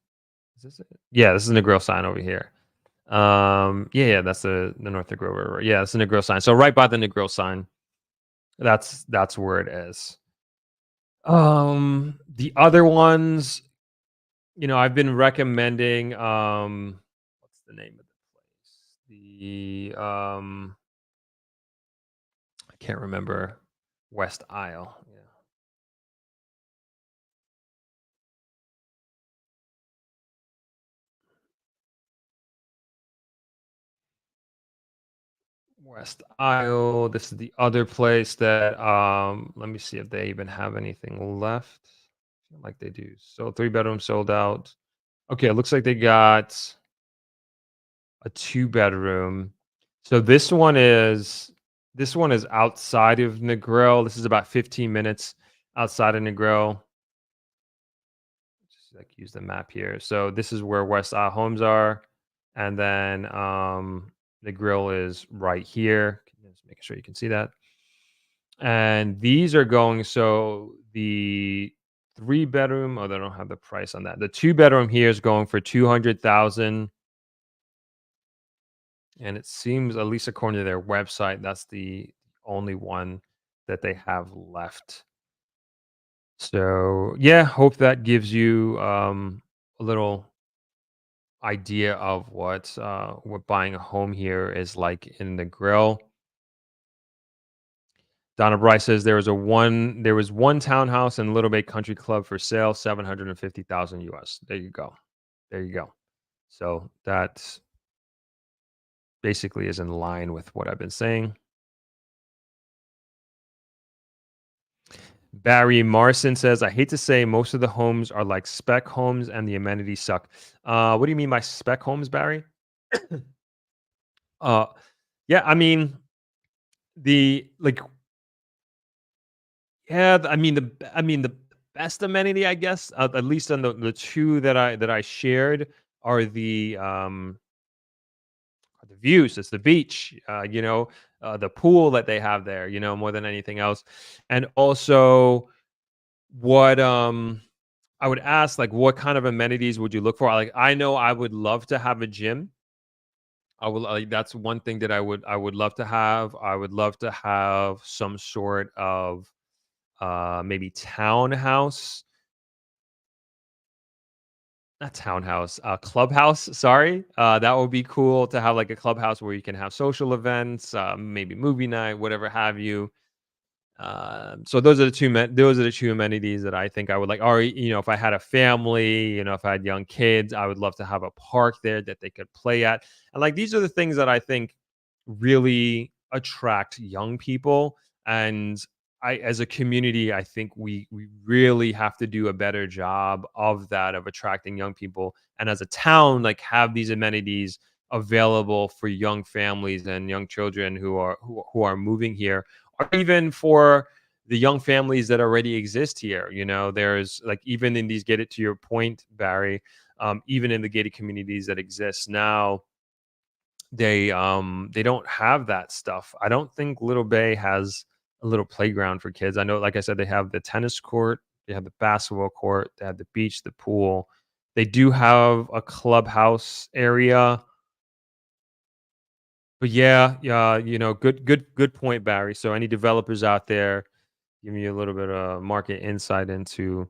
Is this it? Yeah, this is the Negril sign over here. Yeah, that's the North Negril River. Yeah, that's the Negril sign. So right by the Negril sign, that's where it is. The other ones, I've been recommending. What's the name of the place? I can't remember. West Isle. Yeah. West Isle. This is the other place that let me see if they even have anything left. Feel like they do. So 3 bedroom sold out. Okay, it looks like they got a 2 bedroom. So this one is outside of Negril. This is about 15 minutes outside of Negril. Just like use the map here. So this is where West Isle homes are, and then Negril is right here. Just making sure you can see that. And these are going, so the 3 bedroom, oh, they don't have the price on that. The 2 bedroom here is going for 200,000. And it seems, at least according to their website, that's the only one that they have left. So yeah, hope that gives you a little idea of what buying a home here is like in the grill. Donna Bryce says there was one townhouse in Little Bay Country Club for sale, 750,000 US. There you go. There you go. So that basically is in line with what I've been saying. Barry Marson says, I hate to say most of the homes are like spec homes and the amenities suck. What do you mean by spec homes, Barry? Uh, yeah, I mean, the like yeah, I mean the best amenity, I guess, at least on the two that I shared are the views. It's the beach, the pool that they have there, more than anything else. And also what I would ask, like, what kind of amenities would you look for? Like, I know I would love to have a gym. I would like that's one thing that I would love to have. I would love to have some sort of maybe townhouse, not townhouse, clubhouse. Sorry, that would be cool to have like a clubhouse where you can have social events, maybe movie night, whatever have you. So those are the two amenities that I think I would like. Or if I had a family, if I had young kids, I would love to have a park there that they could play at. And like these are the things that I think really attract young people. And as a community, I think we really have to do a better job of that, of attracting young people. And as a town, like have these amenities available for young families and young children who are moving here, or even for the young families that already exist here. There's like, even in these, get it to your point, Barry, even in the gated communities that exist now, they don't have that stuff. I don't think Little Bay has a little playground for kids. I know, like I said, they have the tennis court, they have the basketball court, they have the beach, the pool. They do have a clubhouse area. But yeah, yeah, good point, Barry. So any developers out there, give me a little bit of market insight into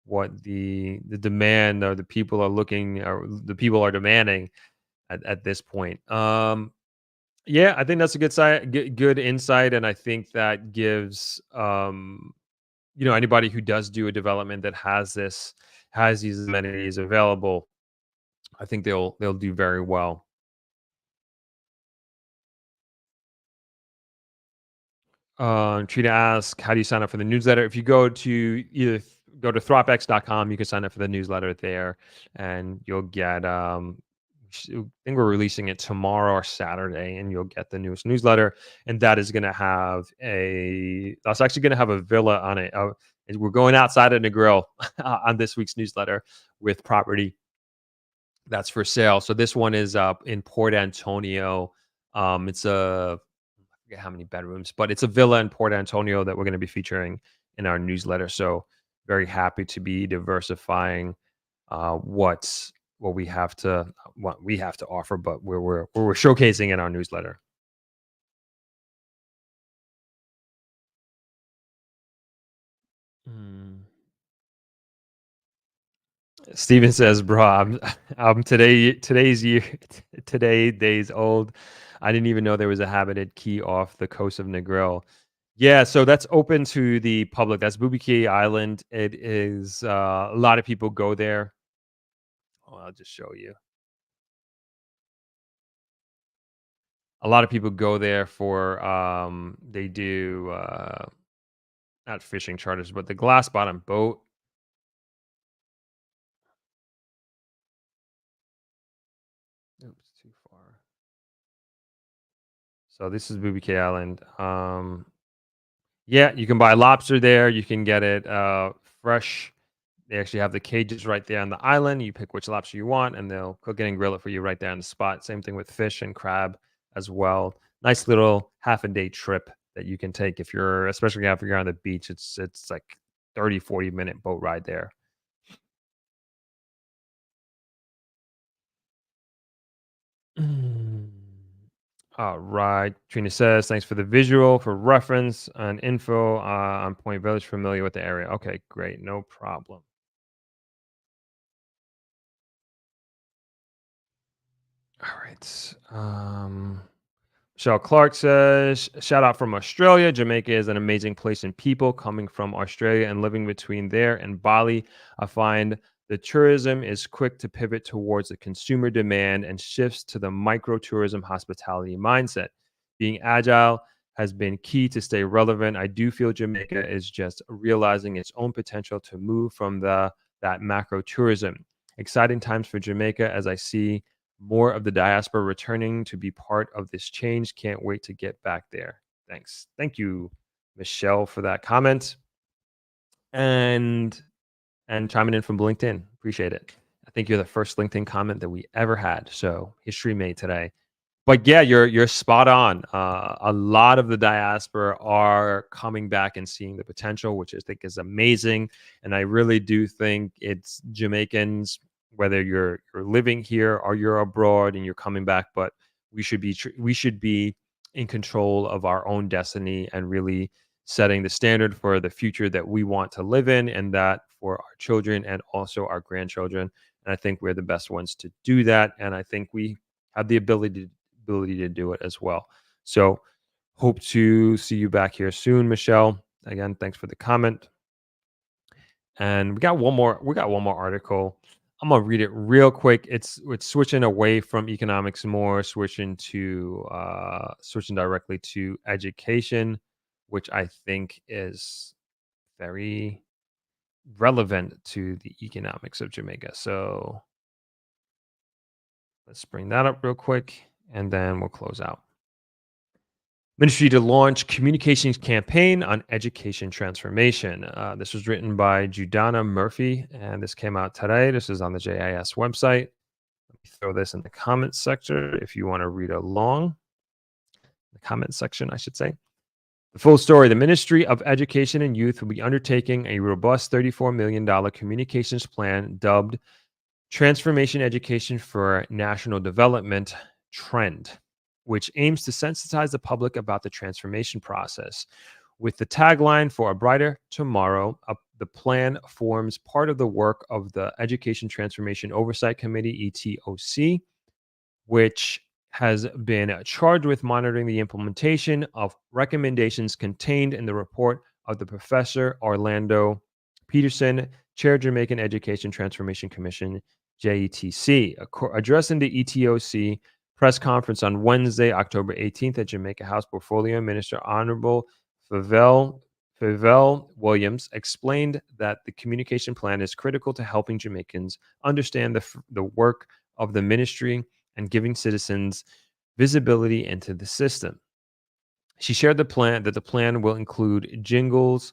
what the demand, or the people are looking, or the people are demanding at this point. Yeah, I think that's a good insight, and I think that gives anybody who does do a development that has these amenities available, I think they'll do very well. Trina asks, how do you sign up for the newsletter? If you go to thropx.com, you can sign up for the newsletter there, and you'll get. I think we're releasing it tomorrow or Saturday, and you'll get the newest newsletter. And that is going to have that's actually going to have a villa on it. And we're going outside of the grill on this week's newsletter with property that's for sale. So this one is up in Port Antonio. It's a forget how many bedrooms, but it's a villa in Port Antonio that we're going to be featuring in our newsletter. So very happy to be diversifying what we have to offer, but we're showcasing in our newsletter. Mm. Steven says, "Bro, I'm today's year today days old. I didn't even know there was a habited key off the coast of Negril." Yeah, so that's open to the public. That's Booby Key Island. It is a lot of people go there. Oh, I'll just show you. A lot of people go there for they do not fishing charters, but the glass bottom boat. Oops, too far. So this is Booby Cay Island. Yeah, you can buy lobster there. You can get it fresh. They actually have the cages right there on the island. You pick which lobster you want, and they'll cook it and grill it for you right there on the spot. Same thing with fish and crab as well. Nice little half a day trip that you can take if you're, especially if you're on the beach. It's like 30-40 minute boat ride there. Mm. All right. Trina says, thanks for the visual for reference and info on Point Village. Familiar with the area. Okay, great. No problem. All right. Michelle Clark says, shout out from Australia. Jamaica is an amazing place and people. Coming from Australia and living between there and Bali, I find the tourism is quick to pivot towards the consumer demand and shifts to the micro tourism hospitality mindset. Being agile has been key to stay relevant. I do feel Jamaica is just realizing its own potential to move from that macro tourism. Exciting times for Jamaica as I see more of the diaspora returning to be part of this change. Can't wait to get back there. Thanks. Thank you, Michelle, for that comment. And chiming in from LinkedIn. Appreciate it. I think you're the first LinkedIn comment that we ever had. So history made today. But yeah, you're spot on. A lot of the diaspora are coming back and seeing the potential, which I think is amazing. And I really do think it's Jamaicans, whether you're living here or you're abroad and you're coming back, but we should be in control of our own destiny and really setting the standard for the future that we want to live in, and that for our children and also our grandchildren. And I think we're the best ones to do that. And I think we have the ability to do it as well. So hope to see you back here soon, Michelle. Again, thanks for the comment. And we got one more article. I'm gonna read it real quick. It's switching away from economics more, switching directly to education, which I think is very relevant to the economics of Jamaica. So let's bring that up real quick and then we'll close out. Ministry to launch communications campaign on education transformation. This was written by Judana Murphy, and this came out today. This is on the JIS website. Let me throw this in the comments section if you want to read along. The comments section, I should say. The full story. The Ministry of Education and Youth will be undertaking a robust $34 million communications plan dubbed Transformation Education for National Development Trend, which aims to sensitize the public about the transformation process. With the tagline "For a Brighter Tomorrow," the plan forms part of the work of the Education Transformation Oversight Committee, ETOC, which has been charged with monitoring the implementation of recommendations contained in the report of the Professor Orlando Peterson, Chair, Jamaican Education Transformation Commission, JETC. Addressing the ETOC press conference on Wednesday, October 18th at Jamaica House, Portfolio Minister Honorable Favell Williams explained that the communication plan is critical to helping Jamaicans understand the work of the ministry and giving citizens visibility into the system. She shared the plan will include jingles,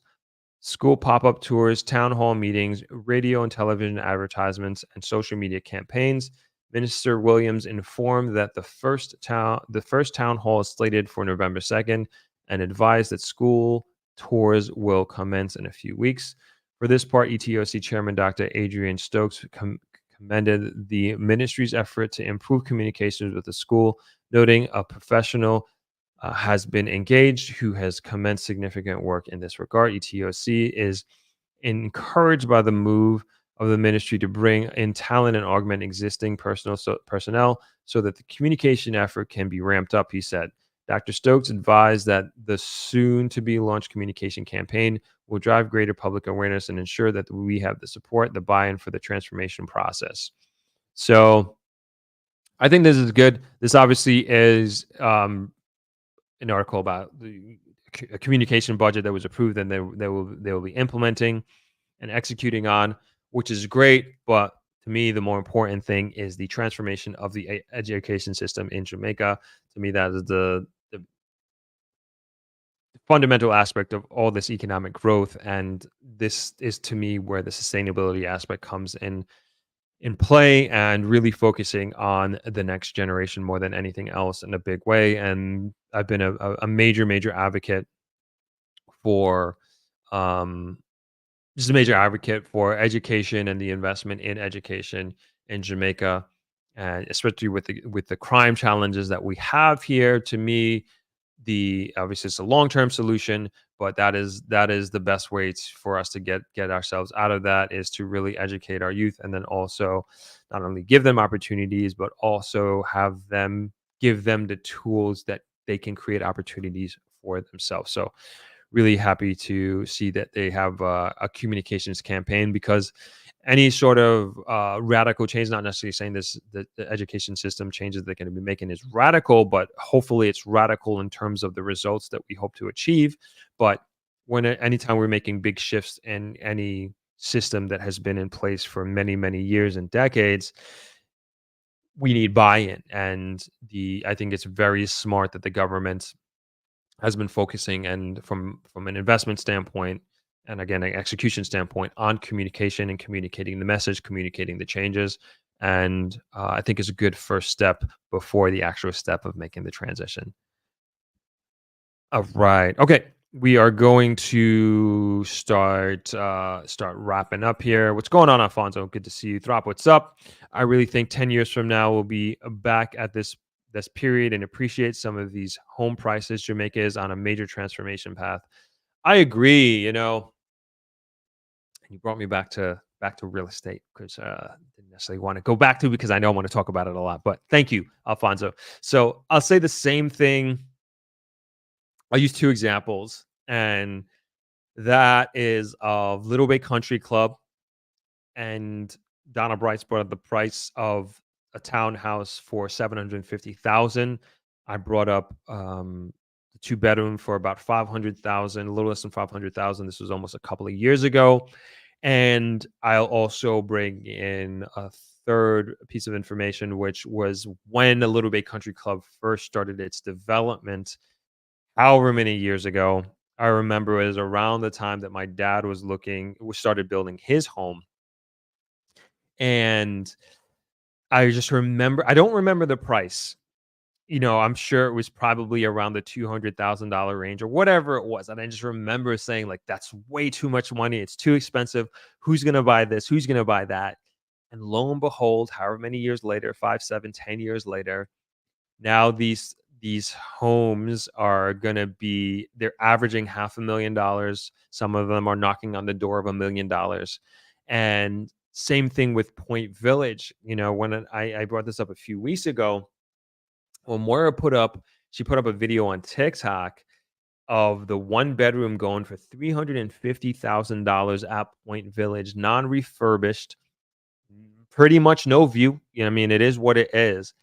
school pop-up tours, town hall meetings, radio and television advertisements, and social media campaigns. Minister Williams informed that the first town hall is slated for November 2nd and advised that school tours will commence in a few weeks. For this part, ETOC Chairman Dr. Adrian Stokes commended the ministry's effort to improve communications with the school, noting a professional has been engaged who has commenced significant work in this regard. ETOC is encouraged by the move of the ministry to bring in talent and augment existing personnel so that the communication effort can be ramped up, he said. Dr. Stokes advised that the soon-to-be launched communication campaign will drive greater public awareness and ensure that we have the support, the buy-in for the transformation process. So I think this is good. This obviously is an article about a communication budget that was approved and they will be implementing and executing on, which is great. But to me, the more important thing is the transformation of the education system in Jamaica. To me, that is the fundamental aspect of all this economic growth. And this is, to me, where the sustainability aspect comes in play, and really focusing on the next generation more than anything else in a big way. And I've been a major advocate for just a major advocate for education and the investment in education in Jamaica, and especially with the crime challenges that we have here. To me, obviously it's a long-term solution, but that is the best way for us to get ourselves out of that, is to really educate our youth, and then also not only give them opportunities, but also give them the tools that they can create opportunities for themselves. So really happy to see that they have a communications campaign, because any sort of radical change, not necessarily saying this the education system changes they're going to be making is radical, but hopefully it's radical in terms of the results that we hope to achieve. But anytime we're making big shifts in any system that has been in place for many, many years and decades, we need buy-in. And I think it's very smart that the government has been focusing, and from an investment standpoint, and again an execution standpoint, on communication and communicating the message, communicating the changes. And I think it's a good first step before the actual step of making the transition. Right. Okay. We are going to start wrapping up here. What's going on, Alfonso? Good to see you. Throp, what's up? I really think 10 years from now we'll be back at this period and appreciate some of these home prices. Jamaica is on a major transformation path. I agree, and you brought me back to real estate, because didn't necessarily want to go back to, because I know I want to talk about it a lot. But thank you, Alfonso. So I'll say the same thing. I'll use two examples, and that is of Little Bay Country Club. And Donna Brights brought up the price of a townhouse for 750,000. I brought up the two bedroom for about 500,000, a little less than 500,000. This was almost a couple of years ago. And I'll also bring in a third piece of information, which was when the Little Bay Country Club first started its development however many years ago. I remember it was around the time that my dad started building his home. And I don't remember the price. I'm sure it was probably around the $200,000 range or whatever it was. And I just remember saying, like, that's way too much money. It's too expensive. Who's going to buy this? Who's going to buy that? And lo and behold, however many years later, 5, 7, 10 years later, now these homes are going to they're averaging $500,000. Some of them are knocking on the door of $1 million. And same thing with Point Village. When I brought this up a few weeks ago, when Moira she put up a video on TikTok of the one bedroom going for $350,000 at Point Village, non-refurbished, pretty much no view. I mean, it is what it is.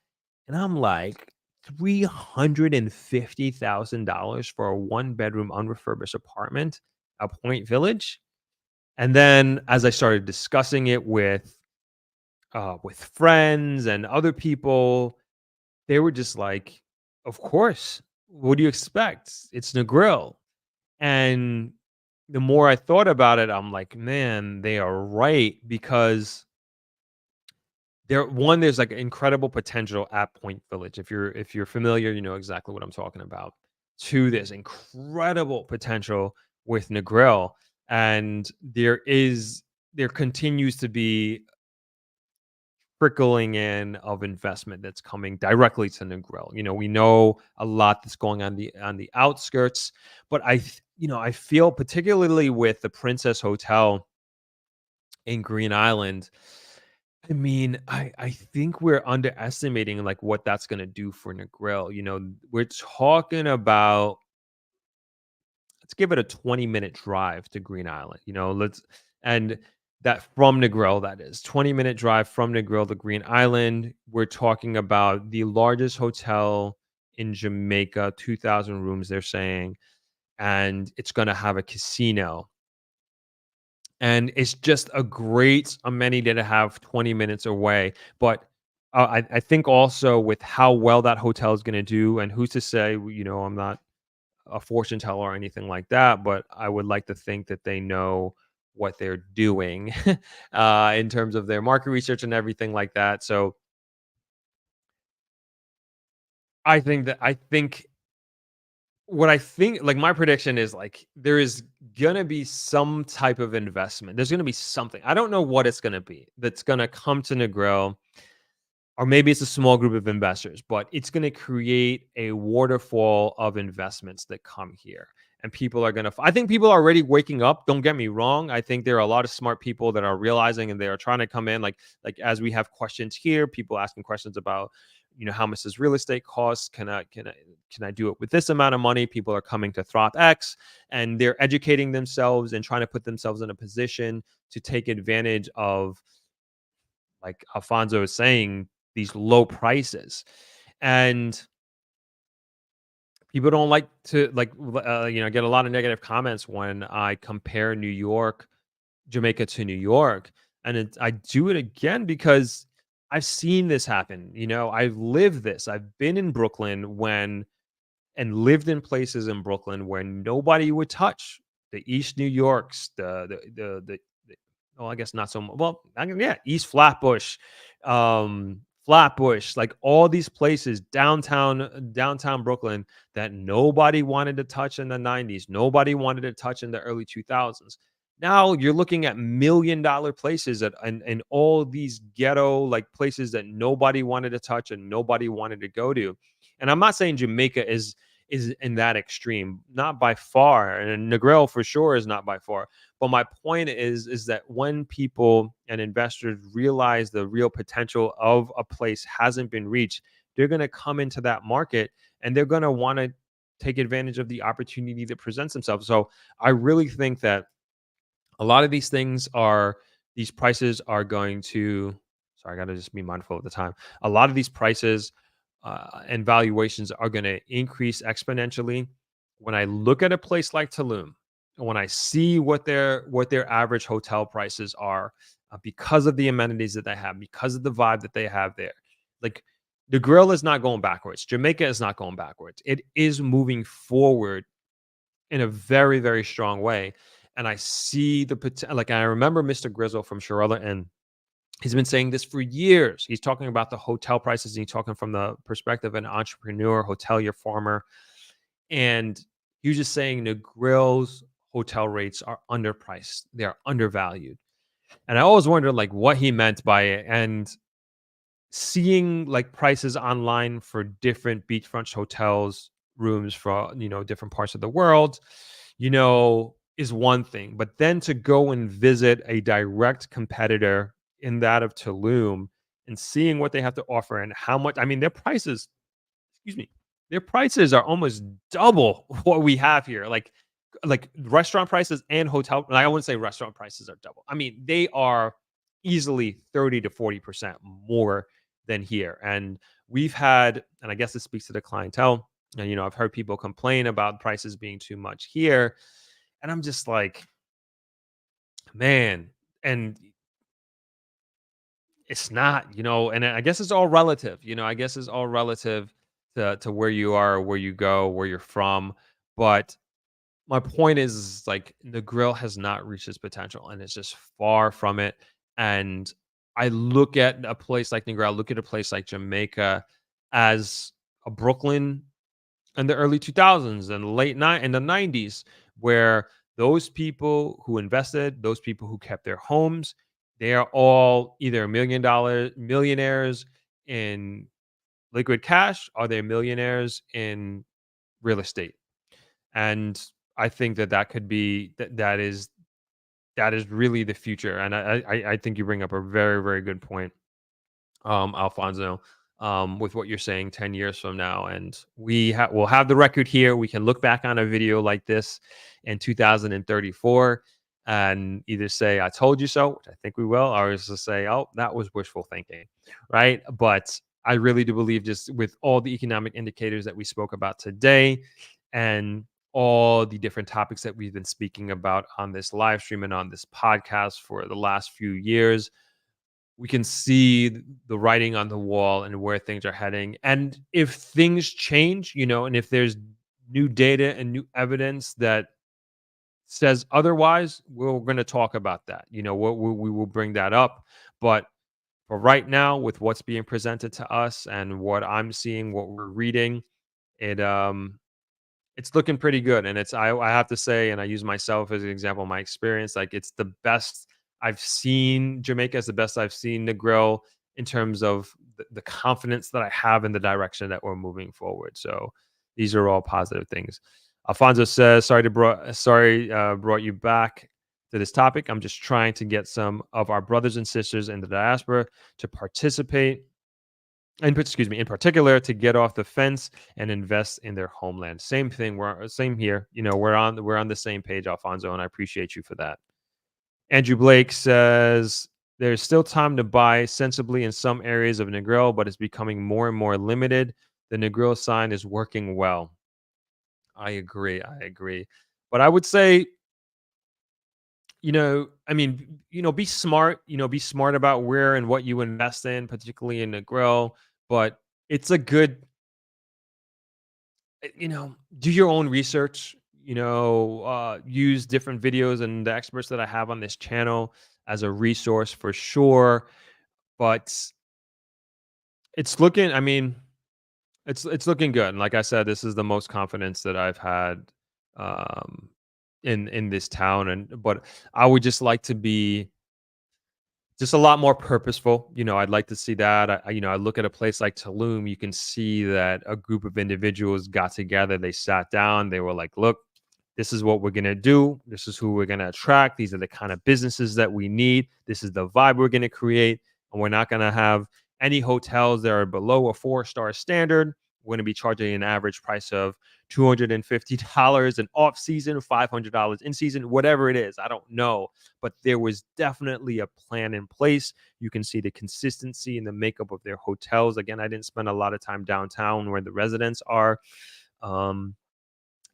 And I'm like, $350,000 for a one bedroom unrefurbished apartment at Point Village. And then as I started discussing it with friends and other people, they were just like, of course, what do you expect? It's Negril. And the more I thought about it, I'm like, man, they are right, because there's like incredible potential at Point Village. If you're familiar, you know exactly what I'm talking about. To this incredible potential with Negril. And there continues to be trickling in of investment that's coming directly to Negril. We know a lot that's going on the outskirts, but I feel, particularly with the Princess Hotel in Green Island, I mean, I think we're underestimating, like, what that's gonna do for Negril. We're talking about, let's give it a 20-minute drive to Green Island. And that from Negril, that is 20-minute drive from Negril to Green Island. We're talking about the largest hotel in Jamaica, 2,000 rooms, they're saying, and it's gonna have a casino. And it's just a great amenity to have 20 minutes away. But I think also with how well that hotel is going to do, and who's to say, I'm not a fortune teller or anything like that, but I would like to think that they know what they're doing in terms of their market research and everything like that. So I think what I think, like, my prediction is, like, there is gonna be some type of investment. There's gonna be something. I don't know what it's gonna be that's gonna come to Negril, or maybe it's a small group of investors, but it's gonna create a waterfall of investments that come here. And people are gonna I think people are already waking up. Don't get me wrong. I think there are a lot of smart people that are realizing, and they are trying to come in, like as we have questions here, people asking questions about, how much does real estate cost? can I do it with this amount of money? People are coming to ThropX and they're educating themselves and trying to put themselves in a position to take advantage of, like Alfonso is saying, these low prices. And people don't like to get a lot of negative comments when I compare New York, Jamaica to New York. And I do it again because I've seen this happen. I've lived this. I've been in Brooklyn and lived in places in Brooklyn where nobody would touch the East New Yorks, I guess not so much. Well, yeah, East Flatbush, Flatbush, like all these places downtown Brooklyn that nobody wanted to touch in the 90s, nobody wanted to touch in the early 2000s. Now you're looking at $1 million places and all these ghetto like places that nobody wanted to touch and nobody wanted to go to. And I'm not saying Jamaica is in that extreme, not by far, and Negril for sure is not by far. But my point is that when people and investors realize the real potential of a place hasn't been reached, they're going to come into that market and they're going to want to take advantage of the opportunity that presents themselves. So I really think that a lot of these prices are going to, sorry, I got to just be mindful of the time. A lot of these prices and valuations are going to increase exponentially. When I look at a place like Tulum, when I see what their average hotel prices are, because of the amenities that they have, because of the vibe that they have there, like the grill is not going backwards. Jamaica is not going backwards. It is moving forward in a very, very strong way. And I see the potential. Like I remember Mr. Grizzle from Shirella, and he's been saying this for years. He's talking about the hotel prices, and he's talking from the perspective of an entrepreneur, hotelier, farmer. And he was just saying the grill's hotel rates are underpriced. They are undervalued. And I always wondered like what he meant by it. And seeing like prices online for different beachfront hotels rooms for different parts of the world is one thing, but then to go and visit a direct competitor in that of Tulum and seeing what they have to offer and how much, I mean, their prices, excuse me, their prices are almost double what we have here. Like restaurant prices and hotel, like I wouldn't say restaurant prices are double. I mean, they are easily 30 to 40% more than here. And we've had, and I guess this speaks to the clientele, and I've heard people complain about prices being too much here. And I'm just like, man, and it's not, and I guess it's all relative, I guess it's all relative to where you are, where you go, where you're from. But my point is like the grill has not reached its potential and it's just far from it. And I look at a place like Negril, I look at a place like Jamaica as a Brooklyn in the early 2000s and in the 90s, where those people who invested, those people who kept their homes, they are all either $1 million millionaires in liquid cash, or they're millionaires in real estate. And I think that could be that is really the future. And I think you bring up a very, very good point, Alfonso, with what you're saying 10 years from now. And we'll have the record here. We can look back on a video like this in 2034 and either say, I told you so, which I think we will, or just say, oh, that was wishful thinking, right? But I really do believe, just with all the economic indicators that we spoke about today and all the different topics that we've been speaking about on this live stream and on this podcast for the last few years, we can see the writing on the wall and where things are heading. And if things change, and if there's new data and new evidence that says otherwise, we're going to talk about that. We will bring that up. But for right now, with what's being presented to us and what I'm seeing, what we're reading, it's looking pretty good. And I have to say, and I use myself as an example, my experience, like it's the best I've seen. Jamaica is the best I've seen Negril in terms of the confidence that I have in the direction that we're moving forward. So these are all positive things. Alfonso says, brought you back to this topic. I'm just trying to get some of our brothers and sisters in the diaspora to participate in particular, to get off the fence and invest in their homeland. Same thing. We're same here. We're on the same page, Alfonso, and I appreciate you for that. Andrew Blake says there's still time to buy sensibly in some areas of Negril, but it's becoming more and more limited. The Negril sign is working well. I agree. I agree. But I would say, be smart, be smart about where and what you invest in, particularly in Negril. But it's a good, do your own research, use different videos and the experts that I have on this channel as a resource for sure. But it's looking, it's looking good. And like I said, this is the most confidence that I've had um in this town. But I would just like to be just a lot more purposeful. I'd like to see that. I look at a place like Tulum, you can see that a group of individuals got together, they sat down, they were like, look, this is what we're going to do. This is who we're going to attract. These are the kind of businesses that we need. This is the vibe we're going to create. And we're not going to have any hotels that are below a 4-star standard. We're going to be charging an average price of $250 in off season, $500 in season, whatever it is. I don't know. But there was definitely a plan in place. You can see the consistency in the makeup of their hotels. Again, I didn't spend a lot of time downtown where the residents are.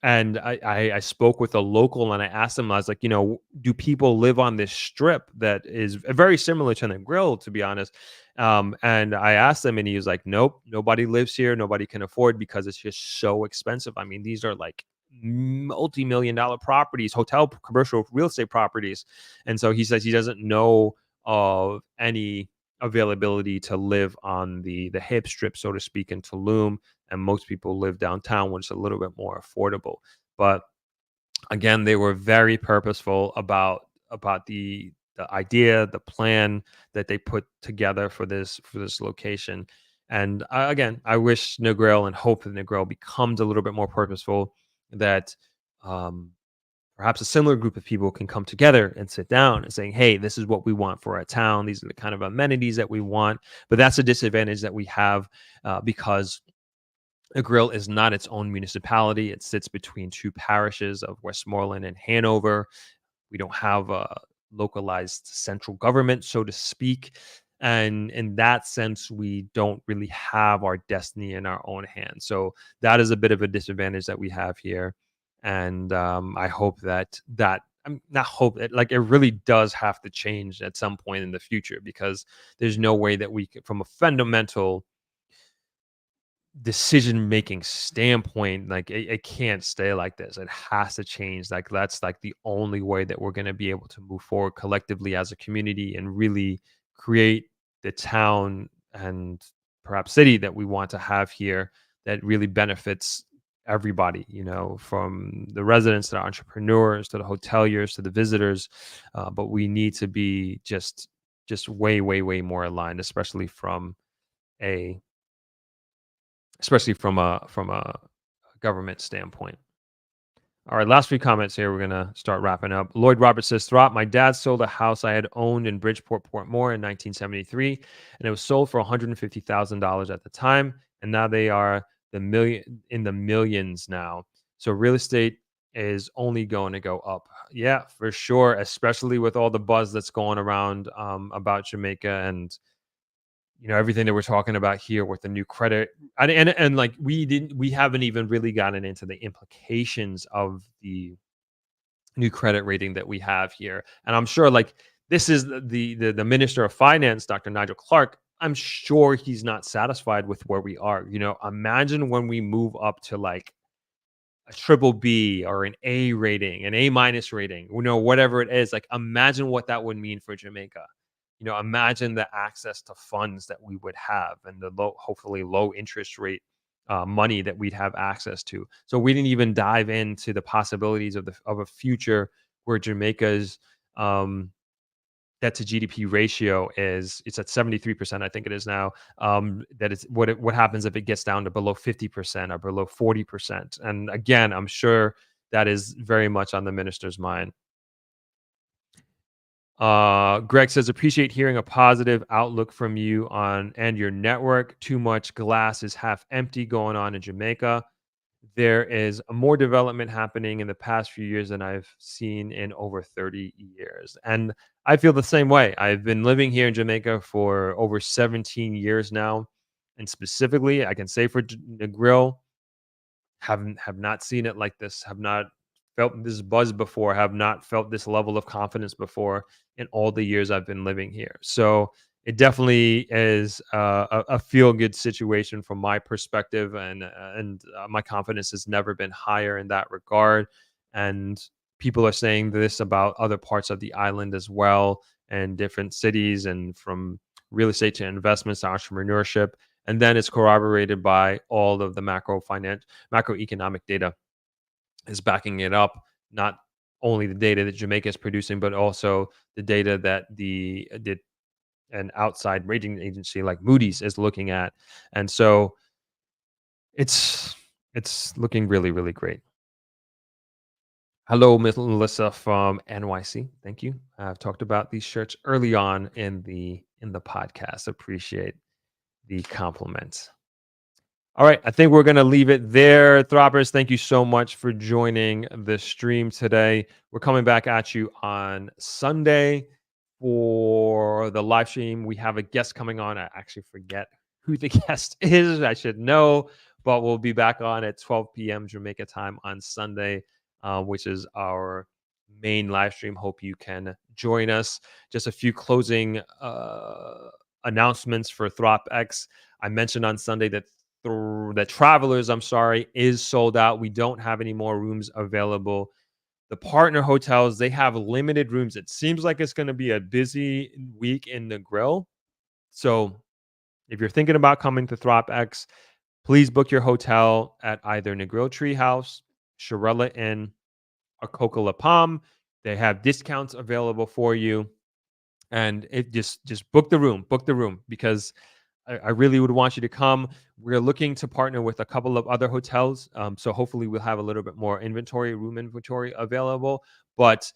And I spoke with a local and I asked him, I was like, do people live on this strip that is very similar to the grill, to be honest? And I asked him and he was like, nope, nobody lives here. Nobody can afford because it's just so expensive. These are like multi-million dollar properties, hotel, commercial real estate properties. And so he says he doesn't know of any availability to live on the hip strip, so to speak, in Tulum, and most people live downtown, which is a little bit more affordable. But again, they were very purposeful about the idea, the plan that they put together for this location. And again, I wish Negril and hope that Negril becomes a little bit more purposeful. That um, perhaps a similar group of people can come together and sit down and saying, hey, this is what we want for our town. These are the kind of amenities that we want. But that's a disadvantage that we have because a grill is not its own municipality. It sits between two parishes of Westmoreland and Hanover. We don't have a localized central government, so to speak. And in that sense, we don't really have our destiny in our own hands. So that is a bit of a disadvantage that we have here. And I hope I'm not hope it, like it really does have to change at some point in the future, because there's no way that we can, from a fundamental decision making standpoint, like it can't stay like this. It has to change. Like that's like the only way that we're going to be able to move forward collectively as a community and really create the town and perhaps city that we want to have here, that really benefits everybody, from the residents to the entrepreneurs to the hoteliers to the visitors. But we need to be just way, way, way more aligned, a especially from a government standpoint. All right, last few comments here. We're gonna start wrapping up. Lloyd Roberts says, "Throp, my dad sold a house I had owned in Bridgeport, Portmore in 1973, and it was sold for $150,000 at the time, and now they are the millions now. So real estate is only going to go up." Yeah, for sure, especially with all the buzz that's going around about Jamaica and everything that we're talking about here with the new credit. And like we haven't even really gotten into the implications of the new credit rating that we have here. And I'm sure, like, this is the Minister of Finance, Dr. Nigel Clark. I'm sure he's not satisfied with where we are. Imagine when we move up to like a triple B or an A rating, an A minus rating, whatever it is. Like, imagine what that would mean for Jamaica. Imagine the access to funds that we would have, and the hopefully low interest rate money that we'd have access to. So we didn't even dive into the possibilities of a future where Jamaica's debt to GDP ratio it's at 73%. I think it is now. That it's what happens if it gets down to below 50% or below 40%. And again, I'm sure that is very much on the minister's mind. Greg says, appreciate hearing a positive outlook from you on and your network. Too much glass is half empty going on in Jamaica. There is more development happening in the past few years than I've seen in over 30 years. And I feel the same way. I've been living here in Jamaica for over 17 years now. And specifically, I can say for the grill, have not seen it like this, have not felt this buzz before, have not felt this level of confidence before in all the years I've been living here. So it definitely is a feel good situation from my perspective, and my confidence has never been higher in that regard. And people are saying this about other parts of the island as well, and different cities, and from real estate to investments to entrepreneurship. And then it's corroborated by all of the macroeconomic data is backing it up. Not only the data that Jamaica is producing, but also the data that an outside rating agency like Moody's is looking at. And so it's it's looking really, really great. Hello, Miss Melissa from NYC. Thank you. I've talked about these shirts early on in the podcast. Appreciate the compliment. All right, I think we're going to leave it there. Throppers, thank you so much for joining the stream today. We're coming back at you on Sunday for the live stream. We have a guest coming on. I actually forget who the guest is. I should know, but we'll be back on at 12 p.m. Jamaica time on Sunday, which is our main live stream. Hope you can join us. Just a few closing announcements for ThropX. I mentioned on Sunday that the Travelers, I'm sorry, is sold out. We don't have any more rooms available. The partner hotels, they have limited rooms. It seems like it's going to be a busy week in the grill. So if you're thinking about coming to ThropX, please book your hotel at either Negril Treehouse, Shirella Inn, or Coca La Palm. They have discounts available for you. And it just book the room because I really would want you to come. We're looking to partner with a couple of other hotels. So hopefully we'll have a little bit more room inventory available, but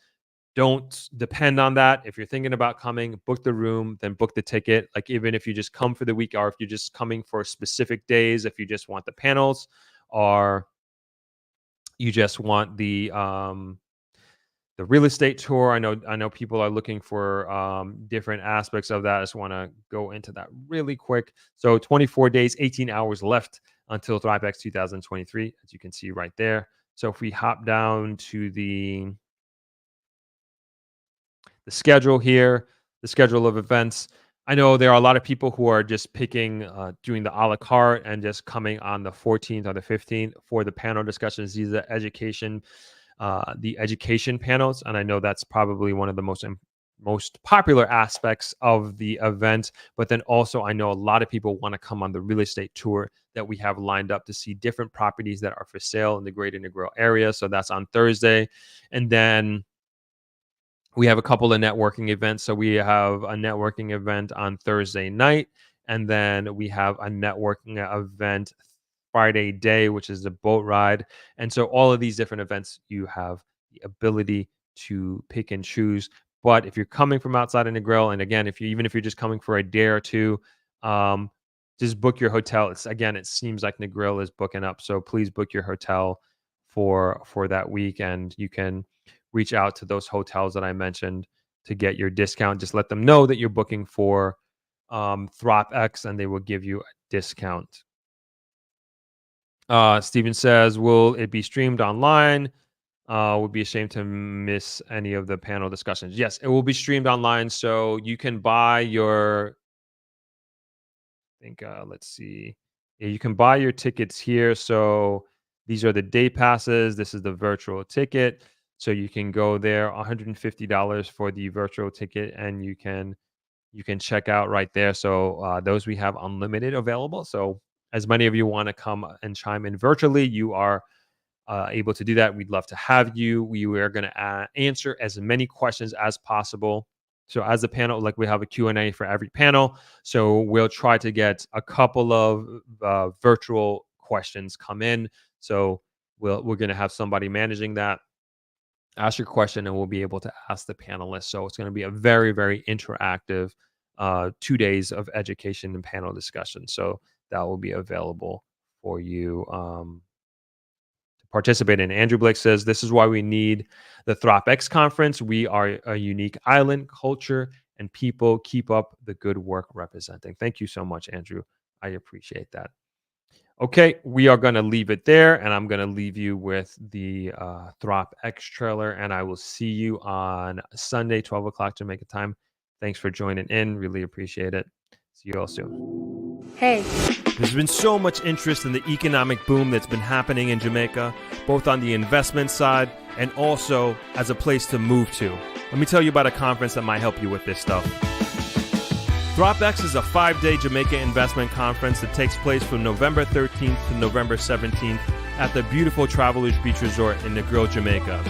don't depend on that. If you're thinking about coming, book the room, then book the ticket. Like even if you just come for the week, or if you're just coming for specific days, if you just want the panels, or you just want the real estate tour. I know people are looking for different aspects of that. I just want to go into that really quick. So 24 days, 18 hours left until ThriveX 2023, as you can see right there. So if we hop down to the schedule here, the schedule of events, I know there are a lot of people who are just picking, doing the a la carte and just coming on the 14th or the 15th for the panel discussions. These are the education panels, and I know that's probably one of the most popular aspects of the event. But then also, I know a lot of people want to come on the real estate tour that we have lined up to see different properties that are for sale in the Greater Negril area. So that's on Thursday, and then we have a couple of networking events. So we have a networking event on Thursday night, and then we have a networking event Friday day, which is the boat ride. And so all of these different events, you have the ability to pick and choose. But if you're coming from outside of Negril, and again, even if you're just coming for a day or two, um, just book your hotel. It seems like Negril is booking up, so please book your hotel for that week, and you can reach out to those hotels that I mentioned to get your discount. Just let them know that you're booking for ThropX, and they will give you a discount. Steven says, will it be streamed online? Would be ashamed to miss any of the panel discussions. Yes, it will be streamed online. So you can buy your, let's see. Yeah, you can buy your tickets here. So these are the day passes. This is the virtual ticket. So you can go there, $150 for the virtual ticket, and you can check out right there. So those we have unlimited available. So as many of you want to come and chime in virtually, you are able to do that. We'd love to have you. We are going to answer as many questions as possible. So as a panel, like we have a Q&A for every panel. So we'll try to get a couple of virtual questions come in. So we're going to have somebody managing that. ask your question and we'll be able to ask the panelists. So it's going to be a very, very interactive 2 days of education and panel discussion. So that will be available for you to participate in. Andrew Blake says, this is why we need the ThropX conference. We are a unique island, culture, and people. Keep up the good work representing. Thank you so much, Andrew. I appreciate that. Okay, we are going to leave it there, and I'm going to leave you with the ThropX trailer, and I will see you on Sunday, 12 o'clock Jamaica time. Thanks for joining in. Really appreciate it. See you all soon. Hey. There's been so much interest in the economic boom that's been happening in Jamaica, both on the investment side and also as a place to move to. Let me tell you about a conference that might help you with this stuff. ThropX is a 5-day Jamaica investment conference that takes place from November 13th to November 17th at the beautiful Travelers Beach Resort in Negril, Jamaica.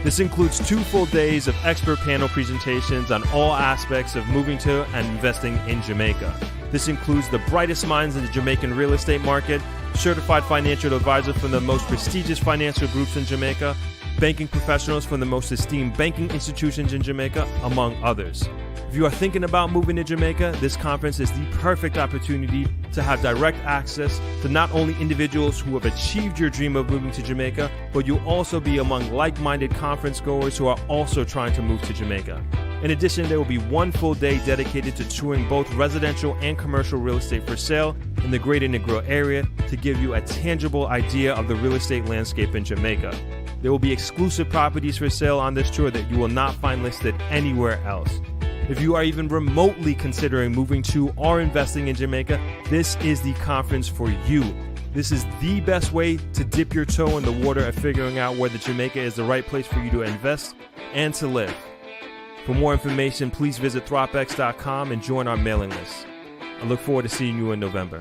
This includes 2 full days of expert panel presentations on all aspects of moving to and investing in Jamaica. This includes the brightest minds in the Jamaican real estate market, certified financial advisors from the most prestigious financial groups in Jamaica, banking professionals from the most esteemed banking institutions in Jamaica, among others. If you are thinking about moving to Jamaica, this conference is the perfect opportunity to have direct access to not only individuals who have achieved your dream of moving to Jamaica, but you'll also be among like-minded conference goers who are also trying to move to Jamaica. In addition, there will be 1 full day dedicated to touring both residential and commercial real estate for sale in the greater Negril area to give you a tangible idea of the real estate landscape in Jamaica. There will be exclusive properties for sale on this tour that you will not find listed anywhere else. If you are even remotely considering moving to or investing in Jamaica, this is the conference for you. This is the best way to dip your toe in the water of figuring out whether Jamaica is the right place for you to invest and to live. For more information, please visit thropx.com and join our mailing list. I look forward to seeing you in November.